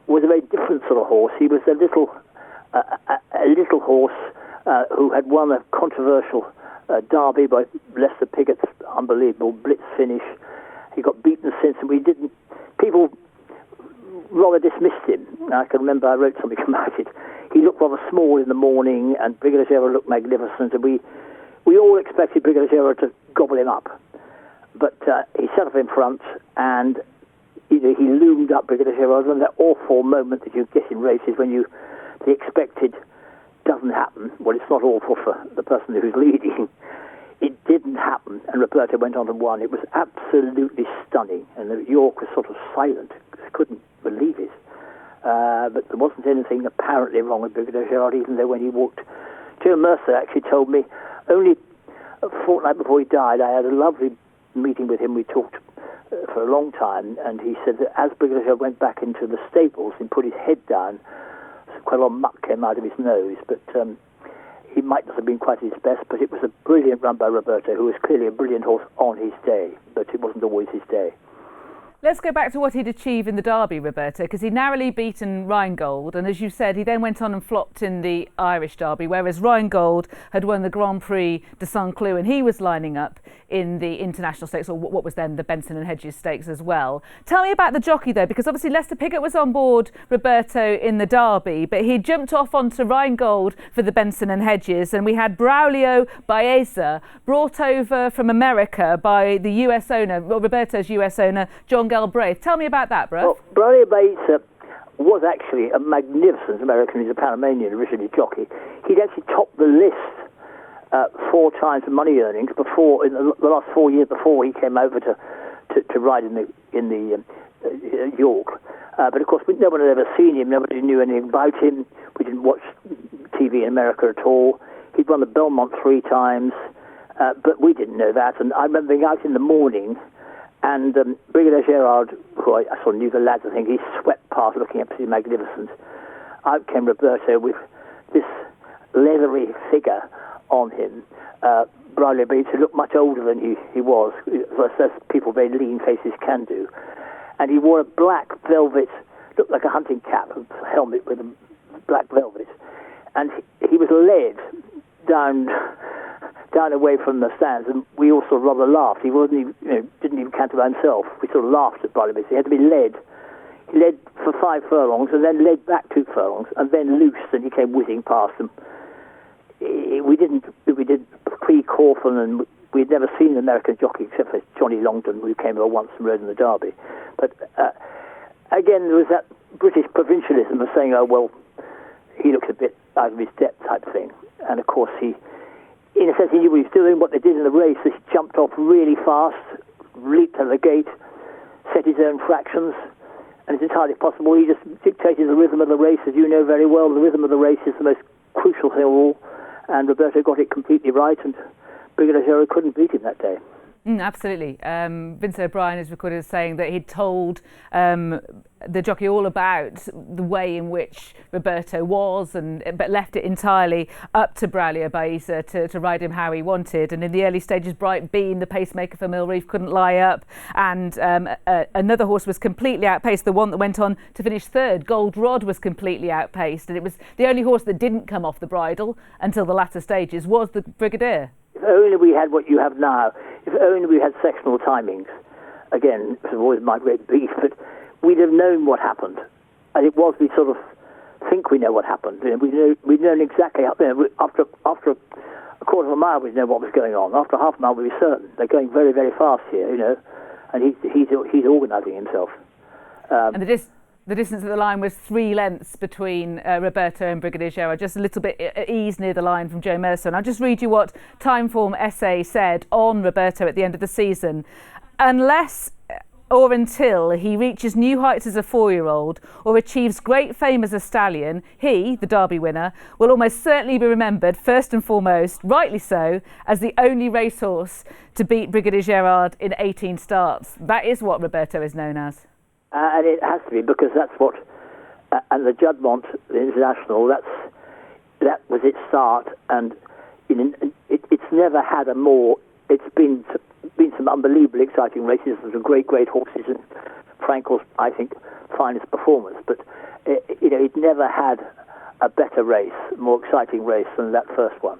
G: was a very different sort of horse. He was a little horse who had won a controversial Derby by Lester Piggott's unbelievable blitz finish. He got beaten since, and people rather dismissed him. I can remember I wrote something about it. He looked rather small in the morning, and Brigadier Gerard looked magnificent, and we all expected Brigadier Gerard to gobble him up. But he set up in front, and he loomed up Brigadier Gerard, and that awful moment that you get in races when the expected doesn't happen. Well, it's not awful for the person who's leading. It didn't happen, and Roberto went on and won. It was absolutely stunning, and York was sort of silent. Couldn't believe it. But there wasn't anything apparently wrong with Brigadier Gerard, even though when he walked... Joe Mercer actually told me, only a fortnight before he died, I had a lovely meeting with him. We talked for a long time, and he said that as Brigadier went back into the stables and put his head down, quite a lot of muck came out of his nose, but he might not have been quite at his best, but it was a brilliant run by Roberto, who was clearly a brilliant horse on his day, but it wasn't always his day.
A: Let's go back to what he'd achieved in the Derby, Roberto, because he'd narrowly beaten Rheingold, and as you said, he then went on and flopped in the Irish Derby, whereas Rheingold had won the Grand Prix de Saint-Cloud, and he was lining up in the International Stakes, or what was then the Benson and Hedges Stakes as well. Tell me about the jockey, though, because obviously Lester Piggott was on board Roberto in the Derby, but he jumped off onto Rheingold for the Benson and Hedges, and we had Braulio Baeza brought over from America by the US owner, well, Roberto's US owner, John Galbraith. Tell me about that, bro.
G: Well, Braulio Baeza was actually a magnificent American. He's a Panamanian originally jockey. He'd actually topped the list 4 times the money earnings before, in the last 4 years before he came over to ride in the York. But of course, no one had ever seen him. Nobody knew anything about him. We didn't watch TV in America at all. He'd won the Belmont 3 times, but we didn't know that. And I remember being out in the morning, and Brigadier Gerard, who I sort of knew the lads, I think, he swept past looking absolutely magnificent. Out came Roberto with this leathery figure on him. Braulio Baeza looked much older than he was, as people very lean faces can do. And he wore a black velvet, looked like a hunting cap, a helmet with a black velvet. And he was led down away from the stands, and we all sort of rather laughed. He wasn't even, didn't even canter by himself. We sort of laughed at Braulio Baeza. He had to be led. He led for 5 furlongs, and then led back 2 furlongs, and then loosed, and he came whizzing past them. We did pre-Corfin, and we'd never seen an American jockey except for Johnny Longdon, who came over once and rode in the Derby. But again, there was that British provincialism of saying, oh, well, he looks a bit out of his depth type thing. And of course, he, in a sense, he knew what he was doing. What they did in the race is he jumped off really fast, leaped out of the gate, set his own fractions, and it's entirely possible he just dictated the rhythm of the race, as you know very well. The rhythm of the race is the most crucial thing of all, and Roberto got it completely right, and Brigadier Gerard couldn't beat him that day.
A: Absolutely. Vincent O'Brien is recorded as saying that he'd told the jockey all about the way in which Roberto was, but left it entirely up to Braulio Baeza to ride him how he wanted. And in the early stages, Bright Bean, the pacemaker for Millreef, couldn't lie up, and another horse was completely outpaced. The one that went on to finish 3rd, Gold Rod, was completely outpaced, and it was the only horse that didn't come off the bridle until the latter stages was the Brigadier.
G: If only we had what you have now. If only we had sectional timings. Again, it was always my great beef, but we'd have known what happened. And it was, we sort of think we know what happened. We'd known exactly how, after a quarter of a mile we'd know what was going on. After half a mile we'd be certain. They're going very, very fast here, and he's organising himself.
A: And the distance at the line was 3 lengths between Roberto and Brigadier Gerard, just a little bit at ease near the line from Joe Mercer. And I'll just read you what Timeform SA said on Roberto at the end of the season. Unless or until he reaches new heights as a 4-year-old or achieves great fame as a stallion, he, the Derby winner, will almost certainly be remembered, first and foremost, rightly so, as the only racehorse to beat Brigadier Gerard in 18 starts. That is what Roberto is known as.
G: And it has to be, because that's what, and the Juddmonte International, that was its start, and it's never had a more. It's been some unbelievably exciting races, some great horses, and Frankel's, I think, finest performance. But it never had a better race, more exciting race than that first one.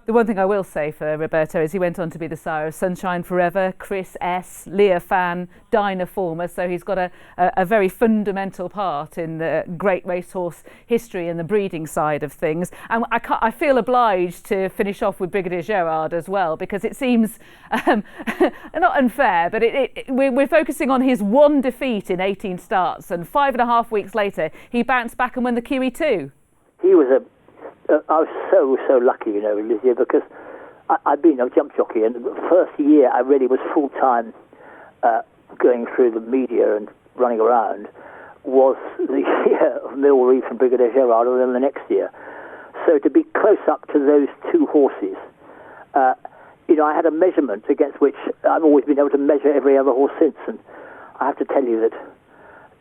A: The one thing I will say for Roberto is he went on to be the sire of Sunshine Forever, Chris S, Leah Fan, Dinah Former, so he's got a very fundamental part in the great racehorse history and the breeding side of things. And I feel obliged to finish off with Brigadier Gerard as well, because it seems not unfair, but we're focusing on his one defeat in 18 starts, and 5.5 weeks later he bounced back and won the QE2.
G: He was I was so lucky, Lydia, because I'd been a jump jockey, and the first year I really was full-time going through the media and running around was the year of Millreef and Brigadier Gerard, and then the next year. So to be close up to those 2 horses, I had a measurement against which I've always been able to measure every other horse since, and I have to tell you that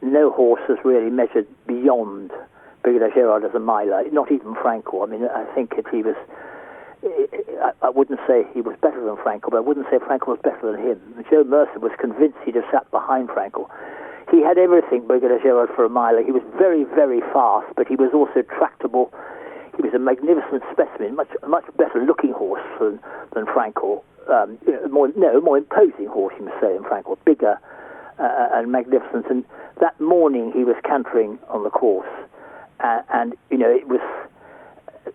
G: no horse has really measured beyond Brigadier Gerard as a miler, not even Frankel. I mean, I think he was, I wouldn't say he was better than Frankel, but I wouldn't say Frankel was better than him. Joe Mercer was convinced he'd have sat behind Frankel. He had everything, Brigadier Gerard, for a miler. He was very, very fast, but he was also tractable. He was a magnificent specimen, a much better looking horse than Frankel. More imposing horse, you must say, than Frankel. Bigger and magnificent. And that morning he was cantering on the course, and it was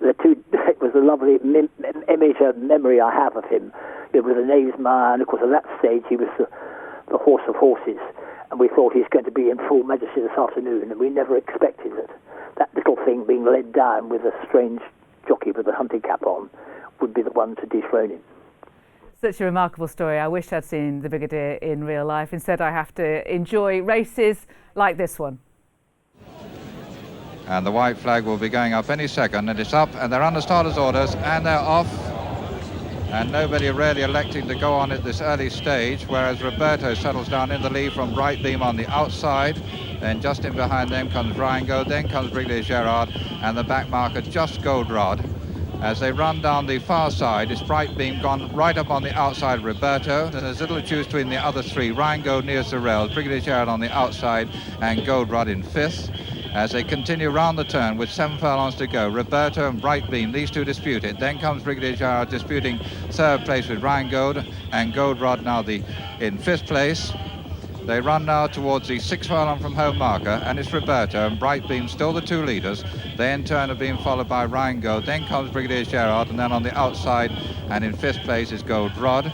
G: it was a lovely image and memory I have of him. It was an Aesma, and of course at that stage he was the horse of horses, and we thought he's going to be in full majesty this afternoon, and we never expected that little thing being led down with a strange jockey with a hunting cap on would be the one to dethrone him.
A: Such a remarkable story. I wish I'd seen the Brigadier in real life. Instead, I have to enjoy races like this one.
H: And the white flag will be going up any second, and it's up, and they're under starters' orders, and they're off. And nobody really electing to go on at this early stage, whereas Roberto settles down in the lead from Brightbeam on the outside. Then just in behind them comes Ryango, then comes Brigadier Gerard, and the back marker just Goldrad. As they run down the far side, it's Brightbeam gone right up on the outside of Roberto. There's little choose between the other three. Ryango near the rails, Brigadier Gerard on the outside, and Goldrad in fifth. As they continue round the turn with 7 furlongs to go, Roberto and Brightbeam, these two disputed. Then comes Brigadier Gerard disputing third place with Ryango, and Goldrad now in fifth place. They run now towards the 6 furlong from home marker, and it's Roberto and Brightbeam still the two leaders. They in turn are being followed by Ryango. Then comes Brigadier Gerard, and then on the outside and in fifth place is Goldrad.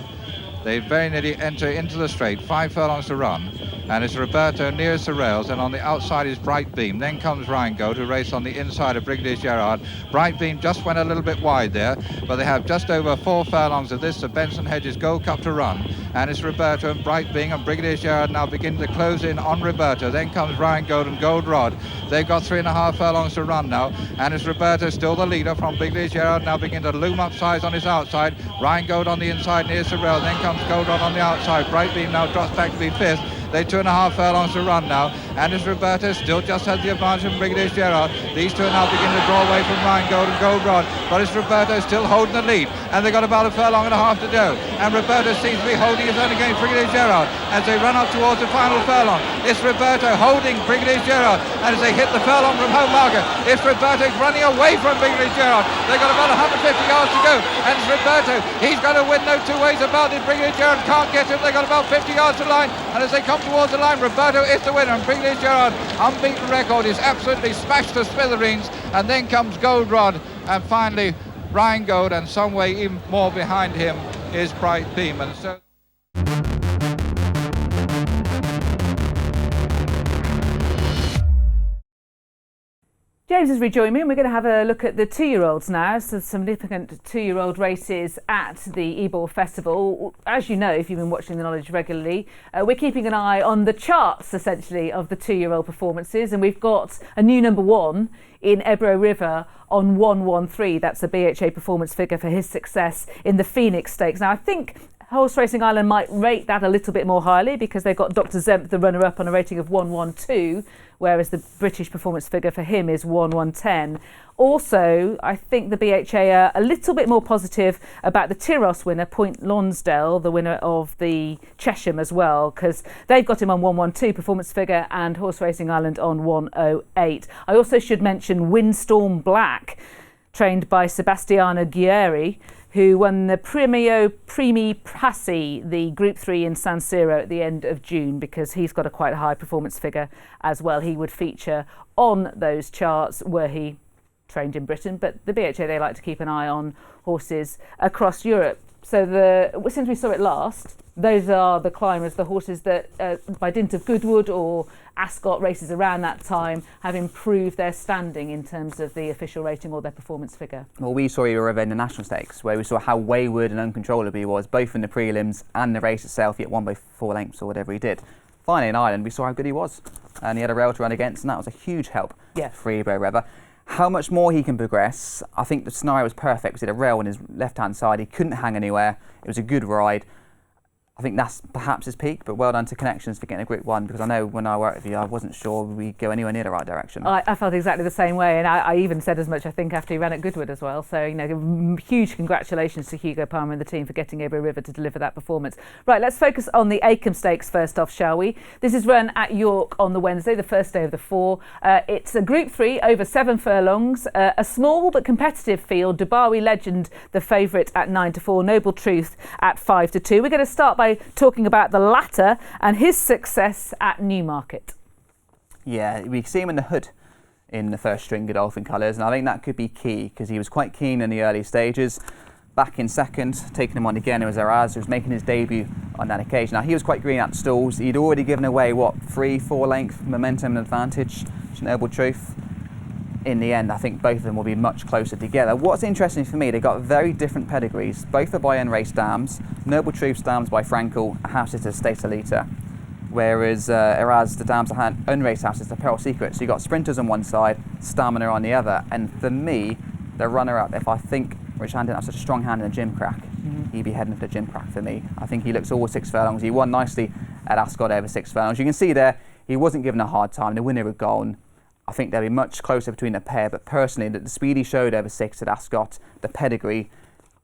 H: They very nearly enter into the straight, 5 furlongs to run. And it's Roberto nearest the rails, and on the outside is Brightbeam. Then comes Ryango to race on the inside of Brigadier Gerard. Brightbeam just went a little bit wide there, but they have just over 4 furlongs of this, the Benson Hedges Gold Cup to run. And it's Roberto and Brightbeam and Brigadier Gerard now begin to close in on Roberto. Then comes Ryango and Goldrad. They've got 3.5 furlongs to run now, and it's Roberto still the leader from Brigadier Gerard, now begin to loom up size on his outside. Ryango on the inside nearest the rail, then comes Goldrad on the outside. Brightbeam now drops back to be fifth. They 2.5 furlongs to run now, and it's Roberto still just has the advantage from Brigadier Gerard. These two are now beginning to draw away from Ryango and Goldrad, but it's Roberto still holding the lead, and they've got about 1.5 furlongs to go, and Roberto seems to be holding his own against Brigadier Gerard as they run up towards the final furlong. It's Roberto holding Brigadier Gerard, and as they hit the furlong from home marker, it's Roberto running away from Brigadier Gerard. They've got about 150 yards to go, and it's Roberto. He's going to win, no two ways about it. Brigadier Gerard can't get him. They've got about 50 yards to line, and as they come towards the line, Roberto is the winner, and Brigadier Gerard, unbeaten record, is absolutely smashed to smithereens. And then comes Goldrad, and finally Ryango, and some way even more behind him is Brightbeam. And so
A: James has rejoined me, and we're going to have a look at the 2-year-olds now. So significant 2-year-old races at the Ebor Festival. As you know, if you've been watching The Knowledge regularly, we're keeping an eye on the charts, essentially, of the 2-year-old performances. And we've got a new number 1 in Ebro River on 113. That's the BHA performance figure for his success in the Phoenix Stakes. Now, I think Horse Racing Ireland might rate that a little bit more highly because they've got Dr. Zemp, the runner-up, on a rating of 112, whereas the British performance figure for him is 1110. Also, I think the BHA are a little bit more positive about the Tyros winner, Point Lonsdale, the winner of the Chesham as well, because they've got him on 112 performance figure and Horse Racing Ireland on 108. I also should mention Windstorm Black, trained by Sebastiano Guerri, who won the Premio Primi Passi, the Group 3 in San Siro at the end of June, because he's got a quite high performance figure as well. He would feature on those charts were he trained in Britain, but the BHA, they like to keep an eye on horses across Europe. So since we saw it last, those are the climbers, the horses that by dint of Goodwood or Ascot races around that time have improved their standing in terms of the official rating or their performance figure.
D: Well, we saw Ebor River in the National Stakes, where we saw how wayward and uncontrollable he was, both in the prelims and the race itself. He won by 4 lengths or whatever he did. Finally in Ireland, we saw how good he was, and he had a rail to run against, and that was a huge help for Ebor River. How much more he can progress, I think the scenario was perfect because he had a rail on his left-hand side. He couldn't hang anywhere. It was a good ride. I think that's perhaps his peak, but well done to Connections for getting a Group 1, because I know when I worked with you, I wasn't sure we'd go anywhere near the right direction.
A: I felt exactly the same way, and I even said as much, I think, after he ran at Goodwood as well. So, you know, huge congratulations to Hugo Palmer and the team for getting Ebor River to deliver that performance. Right, let's focus on the Acomb Stakes first off, shall we? This is run at York on the Wednesday, the first day of the 4. It's a Group 3 over 7 furlongs, a small but competitive field. Dubawi Legend, the favourite at 9-4, Noble Truth at 5-2. We're going to start by talking about the latter and his success at Newmarket.
D: Yeah, we see him in the hood in the first string Godolphin colours, and I think that could be key because he was quite keen in the early stages. Back in second, taking him on again, it was Araz who was making his debut on that occasion. Now, he was quite green at the stalls. He'd already given away, 3-4 length momentum advantage to Noble Truth. In the end, I think both of them will be much closer together. What's interesting for me, they've got very different pedigrees. Both are by unraced dams. Noble Truth's dams by Frankel, houses to State Elita, whereas Eraz, the dams are unraced houses to Peril Secret. So you've got sprinters on one side, stamina on the other. And for me, the runner-up, if I think Rich Hand didn't have such a strong hand in the Gimcrack, he'd be heading for the Gimcrack for me. I think he looks all 6 furlongs. He won nicely at Ascot over 6 furlongs. You can see there, he wasn't given a hard time. The winner had gone. I think they'll be much closer between the pair, but personally, the speed he showed over 6 at Ascot, the pedigree,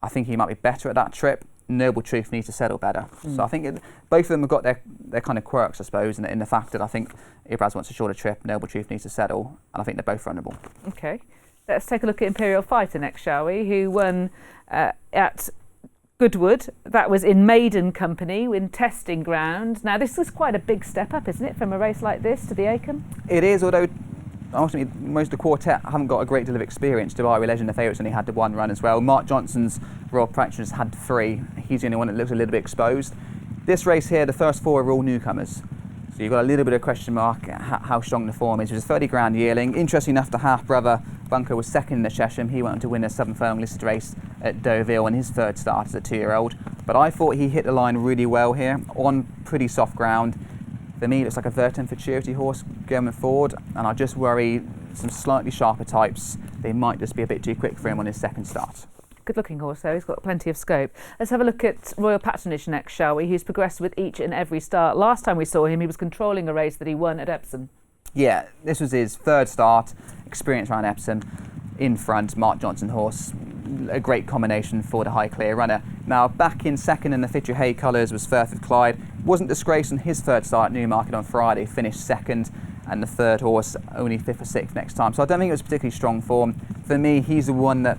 D: I think he might be better at that trip. Noble Truth needs to settle better. So I think both of them have got their kind of quirks, I suppose, in the fact that I think Ibraz wants a shorter trip, Noble Truth needs to settle, and I think they're both runnable.
A: Okay, let's take a look at Imperial Fighter next, shall we? Who won at Goodwood. That was in maiden company, in testing ground. Now, this is quite a big step up, isn't it, from a race like this to the Acomb?
D: It is, although ultimately most of the quartet haven't got a great deal of experience. Dubai Legend, the favourites, only had the 1 run as well. Mark Johnson's Royal Practitioners had 3. He's the only one that looks a little bit exposed. This race here, the first 4 are all newcomers. So you've got a little bit of question mark how strong the form is. It was a 30 grand yearling. Interesting enough, the half-brother Bunker was second in the Chesham. He went on to win a 7 furlong listed race at Deauville in his 3rd start as a 2-year-old. But I thought he hit the line really well here on pretty soft ground. For me, it looks like a Verton Futurity horse going forward, and I just worry some slightly sharper types. They might just be a bit too quick for him on his 2nd start.
A: Good looking horse though, he's got plenty of scope. Let's have a look at Royal Patronage next, shall we? Who's progressed with each and every start. Last time we saw him, he was controlling a race that he won at Epsom. Yeah,
D: this was his 3rd start, experience around Epsom. In front, Mark Johnson horse, a great combination for the high clear runner. Now, back in second in the Fitcher Hay colours was Firth of Clyde. Wasn't disgraced on his 3rd start at Newmarket on Friday, finished 2nd, and the 3rd horse only 5th or 6th next time. So I don't think it was particularly strong form. For me, he's the one that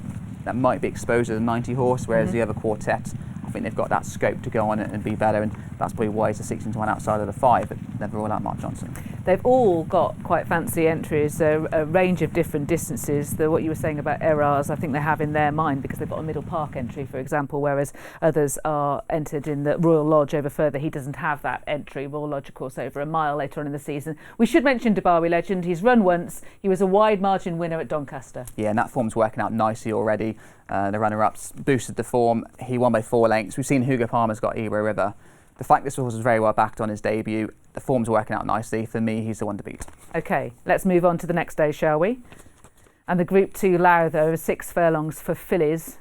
D: might be exposed as a 90 horse, whereas the other quartet, I think they've got that scope to go on it and be better, and that's probably why he's a 16-1 outside of the 5, but never rule out Mark Johnson.
A: They've all got quite fancy entries, a range of different distances. What you were saying about Erars, I think they have in their mind because they've got a Middle Park entry, for example, whereas others are entered in the Royal Lodge over further. He doesn't have that entry. Royal Lodge, of course, over a mile later on in the season. We should mention Dubawi Legend. He's run once. He was a wide margin winner at Doncaster.
D: Yeah, and that form's working out nicely already. The runner-ups boosted the form. He won by 4 lengths. We've seen Hugo Palmer's got Ebor River. The fact this horse was very well backed on his debut, the form's working out nicely. For me, he's the one to beat.
A: OK, let's move on to the next day, shall we? And the Group 2 Lowther over 6 furlongs for fillies.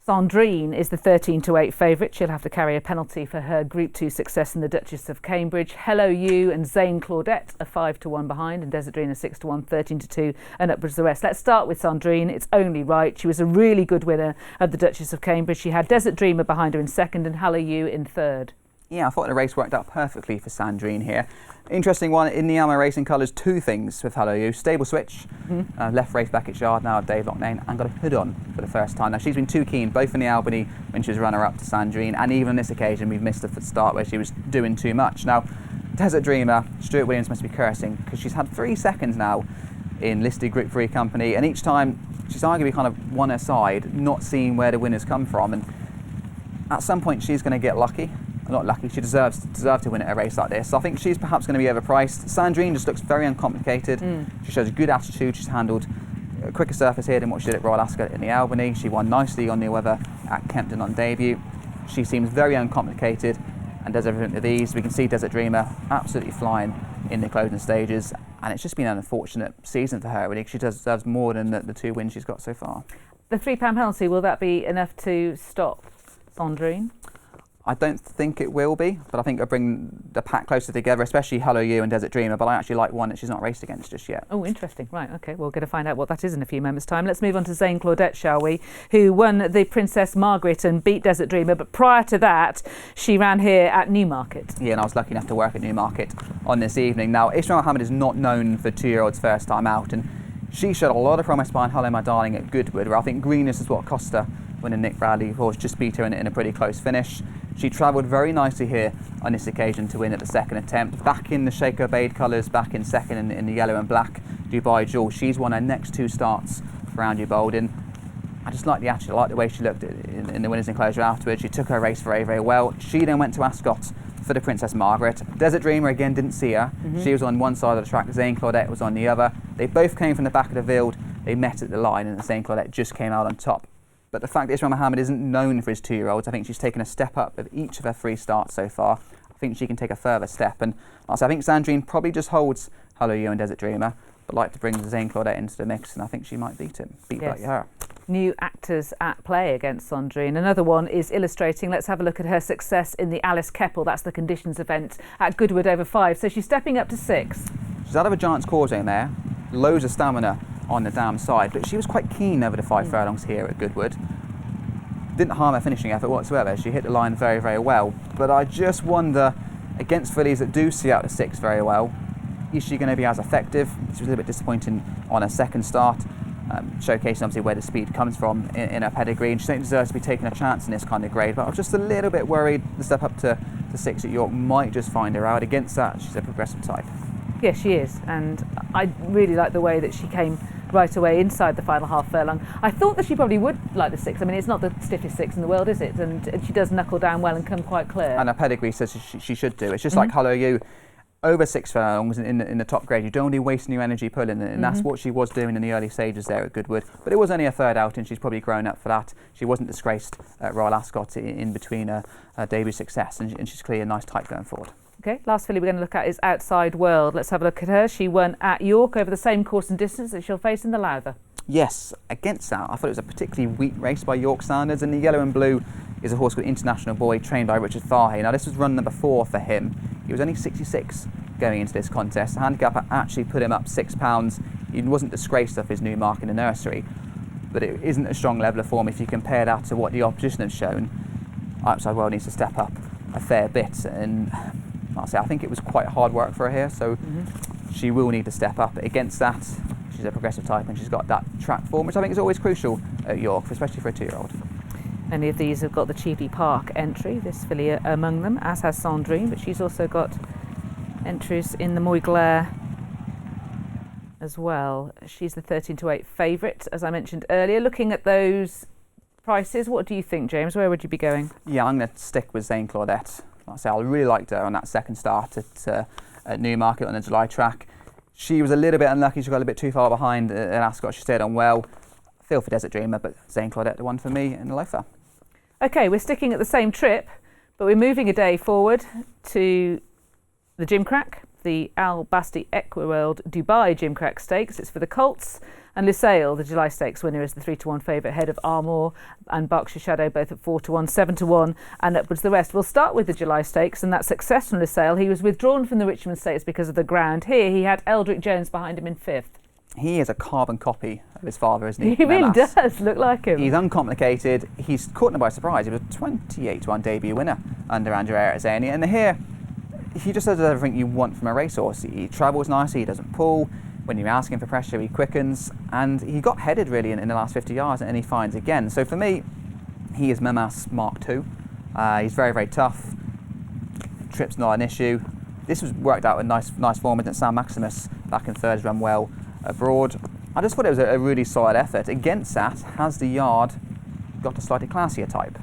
A: Sandrine is the 13-8 favourite. She'll have to carry a penalty for her Group 2 success in the Duchess of Cambridge. Hello You and Zayn Claudette are 5-1 behind, and Desert Dream are 6-1, 13-2, and upwards the rest. Let's start with Sandrine. It's only right. She was a really good winner of the Duchess of Cambridge. She had Desert Dreamer behind her in 2nd and Hello You in 3rd.
D: Yeah, I thought the race worked out perfectly for Sandrine here. Interesting one in the Armor Racing colours, 2 things with Hello You. Stable switch, left race back at Yard now at Dave Locknane, and got a hood on for the first time. Now, she's been too keen, both in the Albany when she was runner-up to Sandrine, and even on this occasion we've missed her for the start where she was doing too much. Now, Desert Dreamer, Stuart Williams must be cursing because she's had 3 seconds now in listed Group 3 company, and each time she's arguably kind of won her side, not seeing where the winners come from, and at some point she's going to get lucky. Not lucky, she deserves to win at a race like this. So I think she's perhaps going to be overpriced. Sandrine just looks very uncomplicated. She shows a good attitude. She's handled a quicker surface here than what she did at Royal Ascot in the Albany. She won nicely on the weather at Kempton on debut. She seems very uncomplicated and does everything with ease. We can see Desert Dreamer absolutely flying in the closing stages. and it's just been an unfortunate season for her. Really, she deserves more than the 2 wins she's got so far.
A: The £3 penalty, will that be enough to stop Sandrine?
D: I don't think it will be, but I think it'll bring the pack closer together, especially Hello You and Desert Dreamer, but I actually like one that she's not raced against just yet.
A: Oh, interesting. Right, OK, we're going to find out what that is in a few moments' time. Let's move on to Zayn Claudette, shall we, who won the Princess Margaret and beat Desert Dreamer, but prior to that, she ran here at Newmarket.
D: Yeah, and I was lucky enough to work at Newmarket on this evening. Now, Ismail Mohammed is not known for 2-year-olds first time out, and she showed a lot of promise behind Hello My Darling at Goodwood, where I think greenness is what cost her when a Nick Bradley horse just beat her in a pretty close finish. She travelled very nicely here on this occasion to win at the second attempt. Back in the Sheikh Obeid colours, back in second in the yellow and black Dubai Jewel. She's won her next 2 starts for Andrew Bolden. I just like the attitude, I like the way she looked in the winners' enclosure afterwards. She took her race very, very well. She then went to Ascot for the Princess Margaret. Desert Dreamer again didn't see her. She was on one side of the track, Zayn Claudette was on the other. They both came from the back of the field. They met at the line and Zayn Claudette just came out on top. But the fact that Ismail Mohammed isn't known for his 2-year-olds, I think she's taken a step up of each of her 3 starts so far. I think she can take a further step. And also, I think Sandrine probably just holds Hello You and Desert Dreamer, but like to bring Zayn Claudette into the mix, and I think she might beat her.
A: New actors at play against Sandrine. Another one is illustrating. Let's have a look at her success in the Alice Keppel. That's the conditions event at Goodwood over 5. So she's stepping up to 6.
D: She's out of a Giant's Causeway there. Loads of stamina on the dam side, but she was quite keen over the 5 furlongs here at Goodwood. Didn't harm her finishing effort whatsoever. She hit the line very, very well. But I just wonder, against fillies that do see out the 6 very well, is she going to be as effective? She was a little bit disappointing on her second start, showcasing obviously where the speed comes from in her pedigree, and she certainly deserves to be taking a chance in this kind of grade. But I was just a little bit worried the step up to 6 at York might just find her out. Against that, she's a progressive type.
A: Yes, she is, and I really like the way that she came right away inside the final half furlong. I thought that she probably would like the 6. I mean, it's not the stiffest 6 in the world, is it? And she does knuckle down well and come quite clear.
D: And her pedigree says she should do. It's just like Hello You. Over 6 furlongs in the top grade, you don't want to be wasting your energy pulling it, and that's what she was doing in the early stages there at Goodwood. But it was only her 3rd out, and she's probably grown up for that. She wasn't disgraced at Royal Ascot in between her debut success, and she's clearly a nice type going forward.
A: Okay, last filly we're going to look at is Outside World. Let's have a look at her. She won at York over the same course and distance that she'll face in the Lowther.
D: Yes, against that, I thought it was a particularly weak race by York standards, and the yellow and blue is a horse called International Boy, trained by Richard Fahey. Now, this was run number 4 for him. He was only 66 going into this contest. The handicap actually put him up £6. He wasn't disgraced off his new mark in the nursery, but it isn't a strong level of form if you compare that to what the opposition have shown. Outside World needs to step up a fair bit, and I think it was quite hard work for her here, so she will need to step up. Against that, she's a progressive type, and she's got that track form, which I think is always crucial at York, especially for a 2-year-old.
A: Many of these have got the Cheveley Park entry, this filly among them, as has Sandrine, but she's also got entries in the Moyglare as well. She's the 13-8 favourite, as I mentioned earlier. Looking at those prices, what do you think, James? Where would you be going?
D: Yeah, I'm going to stick with Zayn Claudette. Like I say, I really liked her on that second start at Newmarket on the July track. She was a little bit unlucky. She got a bit too far behind at Ascot. She stayed on well. I feel for Desert Dreamer, but Zayn Claudette the one for me in the Lowther.
A: OK, we're sticking at the same trip, but we're moving a day forward to the Gimcrack, the Al Basti Equiworld Dubai Gimcrack Stakes. It's for the Colts, and Lusail, the July Stakes winner, is the 3-1 favourite ahead of Armor and Berkshire Shadow, both at 4-1, 7-1, and upwards the rest. We'll start with the July Stakes, and that success from Lusail. He was withdrawn from the Richmond Stakes because of the ground. Here he had Eldrick Jones behind him in 5th. He
D: is a carbon copy of his father, isn't he?
A: He really does look like him.
D: He's uncomplicated. He's caught him by surprise. He was a 28-1 debut winner under Andrew Arazani, and here he just does everything you want from a racehorse. He travels nicely, he doesn't pull. When you ask him for pressure, he quickens, and he got headed really in the last 50 yards, and he finds again. So for me, he is Memas Mark II. He's very, very tough. Trip's not an issue. This was worked out with nice form, and Sam Maximus back in 3rd run well abroad. I just thought it was a really solid effort. Against that, has the yard got a slightly classier type?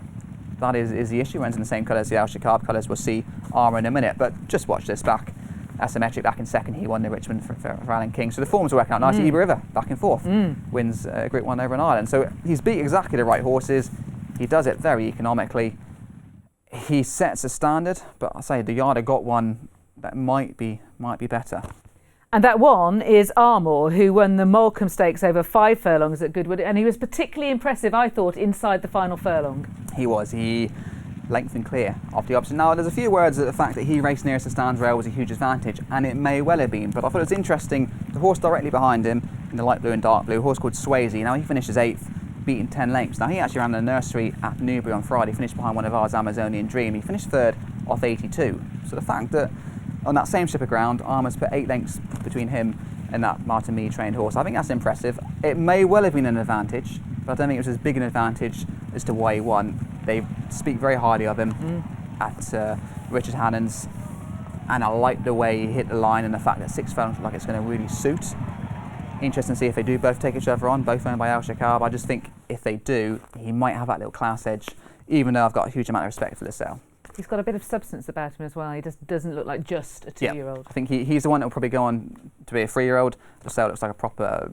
D: That is the issue. Runs in the same colours, the Al Shakab colours. We'll see Armour in a minute, but just watch this back. Asymmetric back in 2nd, he won the Richmond for Alan King. So the form's working out nicely. Ebor River back in 4th, wins Group 1 over in Ireland. So he's beat exactly the right horses. He does it very economically. He sets a standard, but I say the yard have got one that might be better.
A: And that one is Armor, who won the Acomb Stakes over 5 furlongs at Goodwood, and he was particularly impressive, I thought, inside the final furlong.
D: He was. He lengthened clear off the opposite. Now, there's a few words that the fact that he raced nearest the stands rail was a huge advantage, and it may well have been, but I thought it was interesting. The horse directly behind him, in the light blue and dark blue, a horse called Swayze. Now, he finishes 8th, beating 10 lengths. Now, he actually ran the nursery at Newbury on Friday, finished behind one of ours, Amazonian Dream. He finished 3rd off 82. So the fact that on that same strip of ground, Armour's put 8 lengths between him and that Martin Mead trained horse, I think that's impressive. It may well have been an advantage, but I don't think it was as big an advantage as to why he won. They speak very highly of him at Richard Hannon's, and I like the way he hit the line and the fact that 6 furlongs look like it's going to really suit. Interesting to see if they do both take each other on, both owned by Al Shakab. I just think if they do, he might have that little class edge, even though I've got a huge amount of respect for Lusail.
A: He's got a bit of substance about him as well. He just doesn't look like just a 2-year-old.
D: Yeah, I think he's the one that will probably go on to be a 3-year-old. Lusail looks like a proper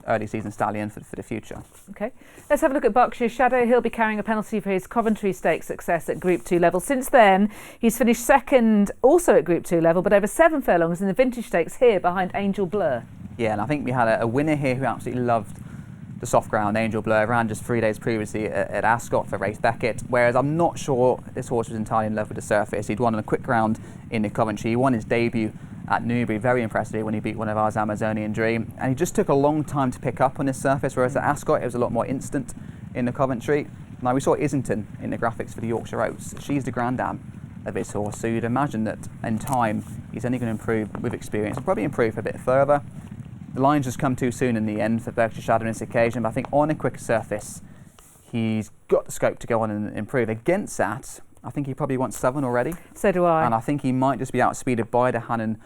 D: early season stallion for the future.
A: Okay, let's have a look at Berkshire's Shadow. He'll be carrying a penalty for his Coventry Stakes success at Group 2 level. Since then, he's finished 2nd also at Group 2 level, but over 7 furlongs in the Vintage Stakes here behind Angel Blur.
D: Yeah, and I think we had a winner here who absolutely loved the soft ground. Angel Blur ran just 3 days previously at Ascot for Race Beckett, whereas I'm not sure this horse was entirely in love with the surface. He'd won on a quick ground in the Coventry. He won his debut at Newbury very impressively when he beat one of ours, Amazonian Dream, and he just took a long time to pick up on this surface, whereas at Ascot it was a lot more instant in the Coventry. Now we saw Islington in the graphics for the Yorkshire Oaks. She's the grandam of this horse, so you'd imagine that in time he's only going to improve with experience and probably improve a bit further. The lines just come too soon in the end for Berkshire Shadow on this occasion, but I think on a quicker surface, he's got the scope to go on and improve. Against that, I think he probably wants 7 already.
A: So do I.
D: And I think he might just be outspeeded by the Hannon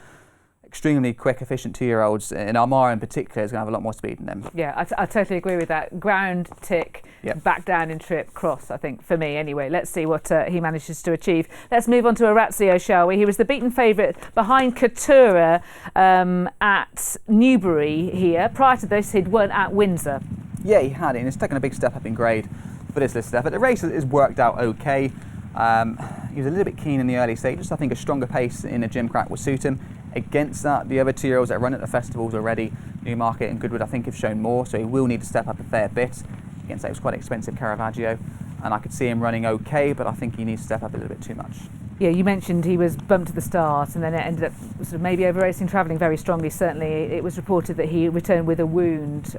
D: extremely quick, efficient 2-year-olds, and Armor in particular is going to have a lot more speed than them.
A: Yeah, I totally agree with that. Ground, tick, back down in trip, cross, I think, for me anyway. Let's see what he manages to achieve. Let's move on to Orazio, shall we? He was the beaten favourite behind Couture at Newbury here. Prior to this, he'd won at Windsor.
D: Yeah, he had it, and it's taken a big step up in grade for this list, but the race has worked out okay. He was a little bit keen in the early stages. I think a stronger pace in the Gimcrack will suit him. Against that, the other 2-year-olds that run at the festivals already, Newmarket and Goodwood, I think have shown more, so he will need to step up a fair bit. Against that, it was quite expensive Caravaggio, and I could see him running okay, but I think he needs to step up a little bit too much.
A: Yeah, you mentioned he was bumped at the start and then it ended up sort of maybe over-racing, travelling very strongly. Certainly it was reported that he returned with a wound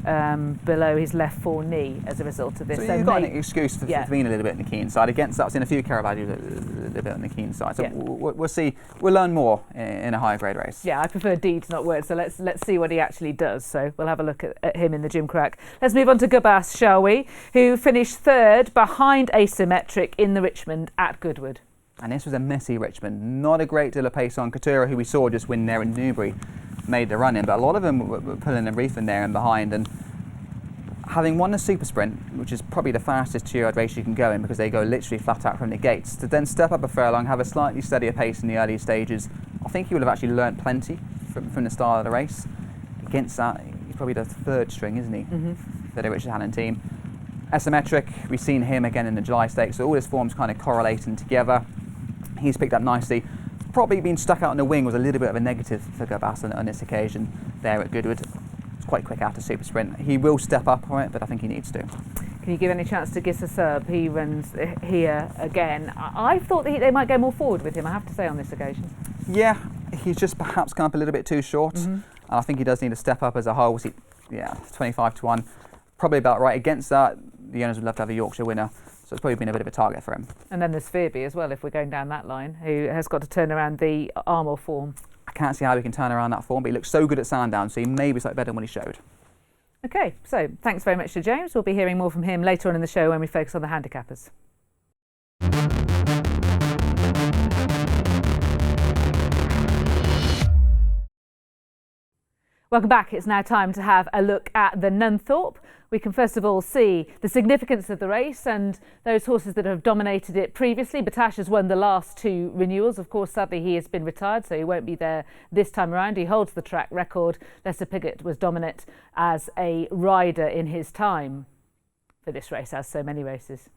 A: below his left foreknee as a result of this.
D: So you've got an excuse for being a little bit on the keen side. Against that, I've seen a few Caravaggio a little bit on the keen side. So we'll see. We'll learn more in a higher grade race.
A: Yeah, I prefer deeds, not words. So let's see what he actually does. So we'll have a look at him in the Gimcrack. Let's move on to Gabas, shall we? Who finished 3rd behind Asymmetric in the Richmond at Goodwood.
D: And this was a messy Richmond. Not a great deal of pace on. Couture, who we saw just win there in Newbury, made the run in, but a lot of them were pulling a reef in there and behind. And having won the super sprint, which is probably the fastest 2-year-old race you can go in because they go literally flat out from the gates, to then step up a furlong, have a slightly steadier pace in the early stages, I think he would have actually learnt plenty from the start of the race. Against that, he's probably the 3rd string, isn't he, for the Richard Hannon team. Asymmetric, we've seen him again in the July Stakes, so all his forms kind of correlating together. He's picked up nicely. Probably being stuck out on the wing was a little bit of a negative for Gabas on this occasion there at Goodwood. It's quite quick after super sprint. He will step up on it, but I think he needs to.
A: Can you give any chance to Gissa Serb? He runs here again. I thought that they might go more forward with him, I have to say, on this occasion.
D: Yeah, he's just perhaps come up a little bit too short. And I think he does need to step up as a whole. 25 to 1. Probably about right. Against that, the owners would love to have a Yorkshire winner. So it's probably been a bit of a target for him. And
A: then there's Fearby as well, if we're going down that line, who has got to turn around the Armor form.
D: I can't see how he can turn around that form, but he looks so good at Sandown, so he may be slightly better than what he showed.
A: OK, so thanks very much to James. We'll be hearing more from him later on in the show when we focus on the handicappers. Welcome back. It's now time to have a look at the Nunthorpe. We can first of all see the significance of the race and those horses that have dominated it previously. Batash has won the last 2 renewals. Of course, sadly, he has been retired, so he won't be there this time around. He holds the track record. Lester Piggott was dominant as a rider in his time for this race, as so many races.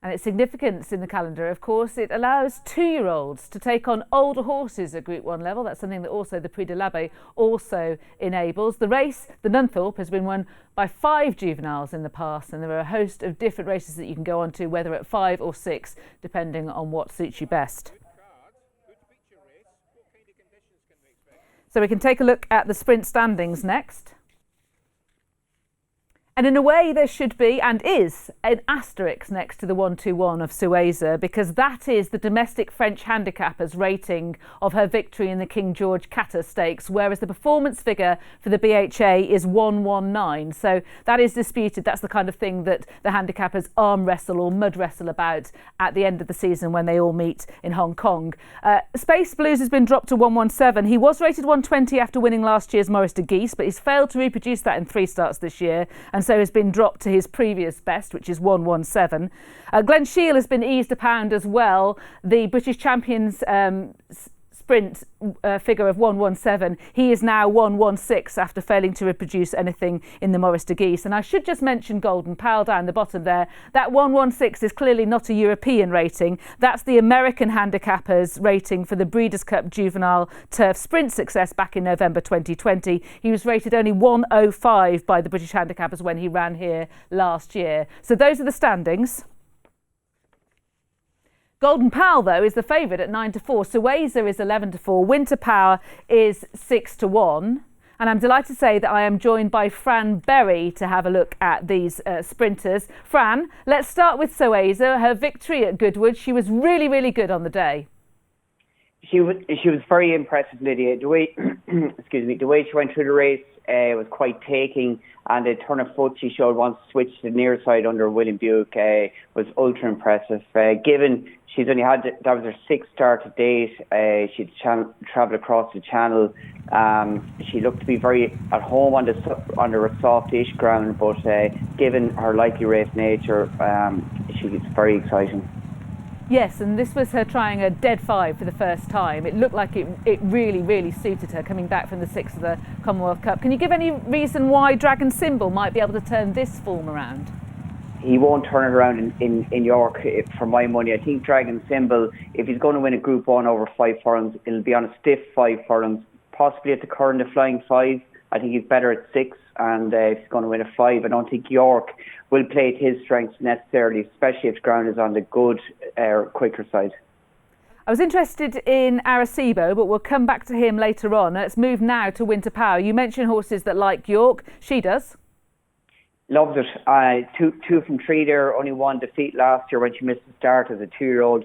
A: And its significance in the calendar, of course, it allows 2-year-olds to take on older horses at Group 1 level. That's something that also the Prix de l'Abbé also enables. The race, the Nunthorpe, has been won by 5 juveniles in the past, and there are a host of different races that you can go on to, whether at 5 or 6, depending on what suits you best. So we can take a look at the sprint standings next. And in a way there should be, and is, an asterisk next to the 121 of Sueza, because that is the domestic French handicapper's rating of her victory in the King George Catter Stakes, whereas the performance figure for the BHA is 119. So that is disputed. That's the kind of thing that the handicappers arm wrestle or mud wrestle about at the end of the season when they all meet in Hong Kong. Space Blues has been dropped to 117. He was rated 120 after winning last year's Maurice de Guise, but he's failed to reproduce that in 3 starts this year, and so has been dropped to his previous best, which is 117. Glen Shiel has been eased a pound as well. The British champions sprint figure of 117, he is now 116 after failing to reproduce anything in the Maurice de Guise. And I should just mention Golden Pal down the bottom there. That 116 is clearly not a European rating. That's the American handicappers rating for the Breeders' Cup Juvenile Turf Sprint success back in November 2020. He was rated only 105 by the British handicappers when he ran here last year. So those are the standings. Golden Pal, though, is the favourite at 9-4. Sueza is 11-4. Winter Power is 6-1. And I'm delighted to say that I am joined by Fran Berry to have a look at these sprinters. Fran, let's start with Sueza. Her victory at Goodwood. She was really, really good on the day.
I: She was very impressive, Lydia. The way, the way she went through the race was quite taking, and the turn of foot she showed once switched to the near side under William Buick was ultra impressive. Given she's only had, that was her 6th start to date, she'd travelled across the channel. She looked to be very at home on the soft-ish ground, but given her likely race nature, she's very exciting.
A: Yes, and this was her trying a dead 5 for the first time. It looked like it really, really suited her coming back from the 6th of the Commonwealth Cup. Can you give any reason why Dragon Symbol might be able to turn this form around?
I: He won't turn it around in York for my money. I think Dragon Symbol, if he's going to win a Group 1 over 5 furlongs, it'll be on a stiff 5 furlongs, possibly at the current of Flying 5. I think he's better at 6, and if he's going to win a 5, I don't think York will play to his strengths necessarily, especially if the ground is on the good, quicker side.
A: I was interested in Arecibo, but we'll come back to him later on. Let's move now to Winter Power. You mentioned horses that like York. She does.
I: Loved it. 2 from 3 there, only 1 defeat last year when she missed the start as a 2-year-old.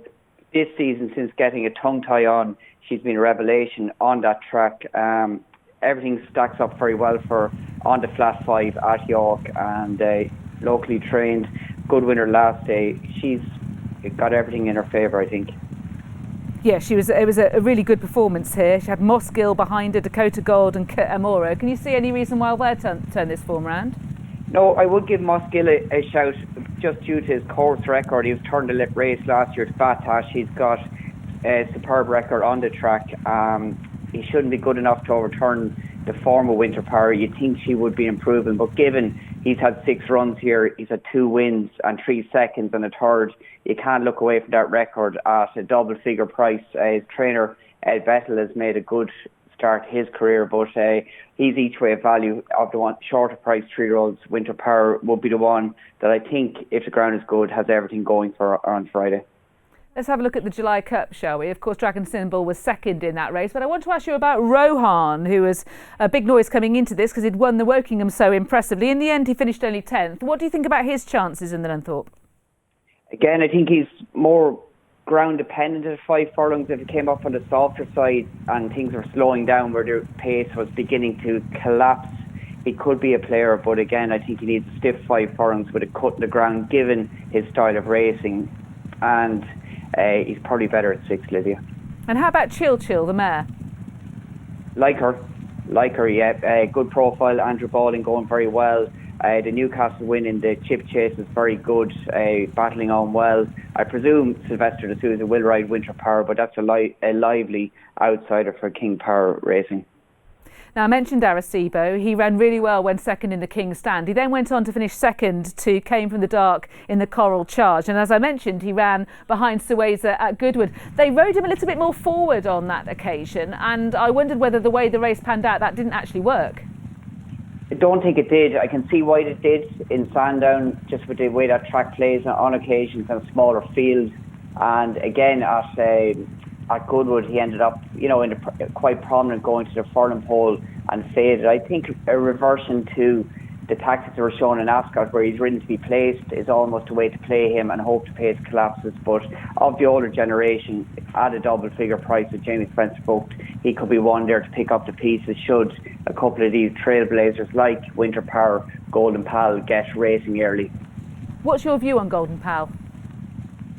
I: This season, since getting a tongue tie on, she's been a revelation on that track. Everything stacks up very well for her on the flat 5 at York, and locally trained, good winner last day. She's got everything in her favour, I think.
A: Yeah, it was a really good performance here. She had Mossgill behind her, Dakota Gold and Amora. Can you see any reason why they'll turn this form round?
I: No, I would give Mossgill a shout just due to his course record. He was turned a race last year at Bathurst. He's got a superb record on the track. He shouldn't be good enough to overturn the form of Winter Power. You'd think she would be improving, but given he's had 6 runs here, he's had 2 wins and 3 seconds and a third, you can't look away from that record at a double-figure price. His trainer, Ed Bettel, has made a good start to his career, but he's each way of value of the one shorter price 3-year-olds. Winter Power would be the one that I think, if the ground is good, has everything going for her on Friday.
A: Let's have a look at the July Cup, shall we? Of course, Dragon Symbol was second in that race, but I want to ask you about Rohan, who was a big noise coming into this because he'd won the Wokingham so impressively. In the end, he finished only 10th. What do you think about his chances in the Nunthorpe?
I: Again, I think he's more ground dependent at 5 furlongs. If it came up on the softer side and things were slowing down where the pace was beginning to collapse, he could be a player, but again, I think he needs a stiff 5 furlongs with a cut in the ground given his style of racing, and he's probably better at 6, Lydia.
A: And how about Chill, the mare?
I: Like her, yeah. Good profile. Andrew Balding going very well. The Newcastle win in the chip chase is very good, battling on well. I presume Sylvester de Souza will ride Winter Power, but that's a lively outsider for King Power Racing.
A: Now, I mentioned Arecibo. He ran really well when second in the King's Stand. He then went on to finish second to Came from the Dark in the Coral Charge. And as I mentioned, he ran behind Sueza at Goodwood. They rode him a little bit more forward on that occasion, and I wondered whether the way the race panned out, that didn't actually work.
I: I don't think it did. I can see why it did in Sandown, just with the way that track plays on occasions on smaller fields. And again, at Goodwood, he ended up, in a quite prominent going to the furlong pole and faded. I think a reversion to the tactics that were shown in Ascot, where he's ridden to be placed, is almost a way to play him and hope to pace collapses. But of the older generation, at a double figure price that Jamie Spencer booked, he could be one there to pick up the pieces should a couple of these trailblazers like Winter Power, Golden Pal get racing early.
A: What's your view on Golden Pal?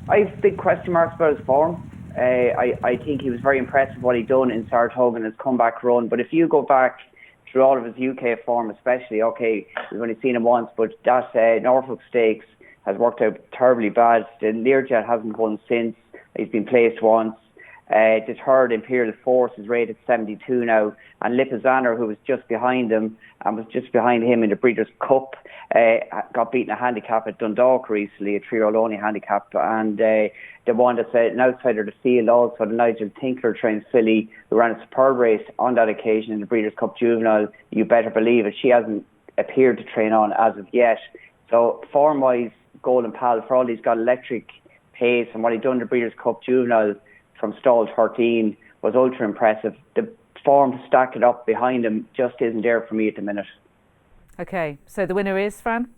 I: I have big question marks about his form. I think he was very impressive what he'd done in Saratoga in his comeback run. But if you go back through all of his UK form especially, okay, we've only seen him once, but that Norfolk Stakes has worked out terribly bad. The Learjet hasn't won since. He's been placed once. The third Imperial Force is rated 72 now, and Lipizzaner, who was just behind him and was just behind him in the Breeders' Cup, got beaten a handicap at Dundalk recently, a 3-year-old only handicap, and the one that's an outsider of the field also, the Nigel Tinkler trained filly, who ran a superb race on that occasion in the Breeders' Cup Juvenile. You better believe it, she hasn't appeared to train on as of yet. So form-wise, Golden Pal, for all he's got electric pace, and what he'd done in the Breeders' Cup Juvenile from stall 13 was ultra impressive. The form to stack it up behind him just isn't there for me at the minute.
A: Okay, so the winner is, Fran?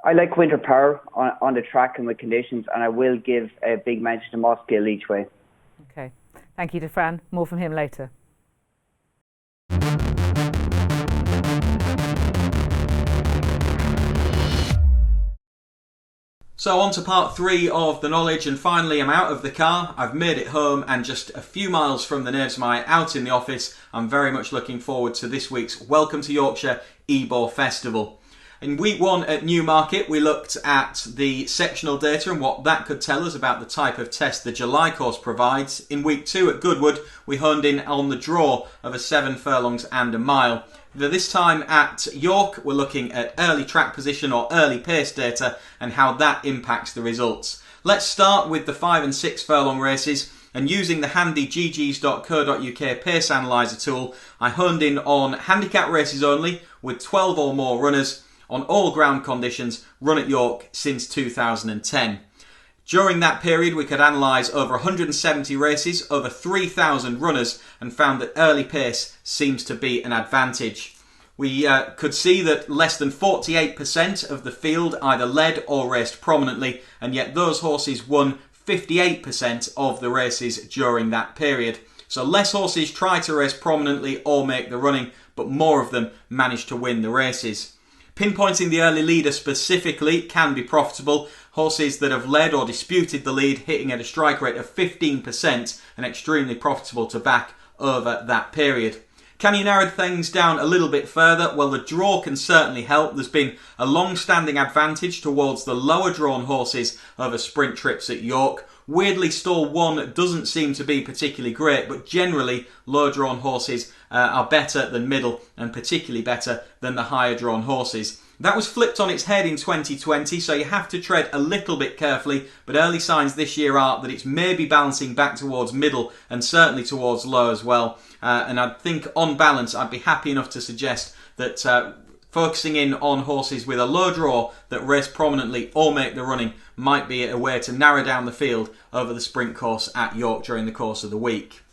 I: I like Winter Power on the track and with conditions, and I will give a big mention to Mossgill each way.
A: Okay, thank you to Fran. More from him later.
B: So on to part 3 of the knowledge, and finally I'm out of the car, I've made it home, and just a few miles from the Nervesmire out in the office. I'm very much looking forward to this week's Welcome to Yorkshire Ebor Festival. In week 1 at Newmarket, we looked at the sectional data and what that could tell us about the type of test the July course provides. In week 2 at Goodwood, we honed in on the draw of a 7 furlongs and a mile. This time at York, we're looking at early track position or early pace data and how that impacts the results. Let's start with the 5 and 6 furlong races, and using the handy ggs.co.uk pace analyzer tool, I honed in on handicap races only with 12 or more runners on all ground conditions run at York since 2010. During that period, we could analyse over 170 races, over 3,000 runners, and found that early pace seems to be an advantage. We could see that less than 48% of the field either led or raced prominently, and yet those horses won 58% of the races during that period. So less horses try to race prominently or make the running, but more of them manage to win the races. Pinpointing the early leader specifically can be profitable. Horses that have led or disputed the lead hitting at a strike rate of 15% and extremely profitable to back over that period. Can you narrow things down a little bit further? Well, the draw can certainly help. There's been a long-standing advantage towards the lower drawn horses over sprint trips at York. Weirdly, stall 1 doesn't seem to be particularly great, but generally low drawn horses are better than middle, and particularly better than the higher drawn horses. That was flipped on its head in 2020, so you have to tread a little bit carefully, but early signs this year are that it's maybe balancing back towards middle and certainly towards low as well. And I think on balance I'd be happy enough to suggest that focusing in on horses with a low draw that race prominently or make the running might be a way to narrow down the field over the sprint course at York during the course of the week.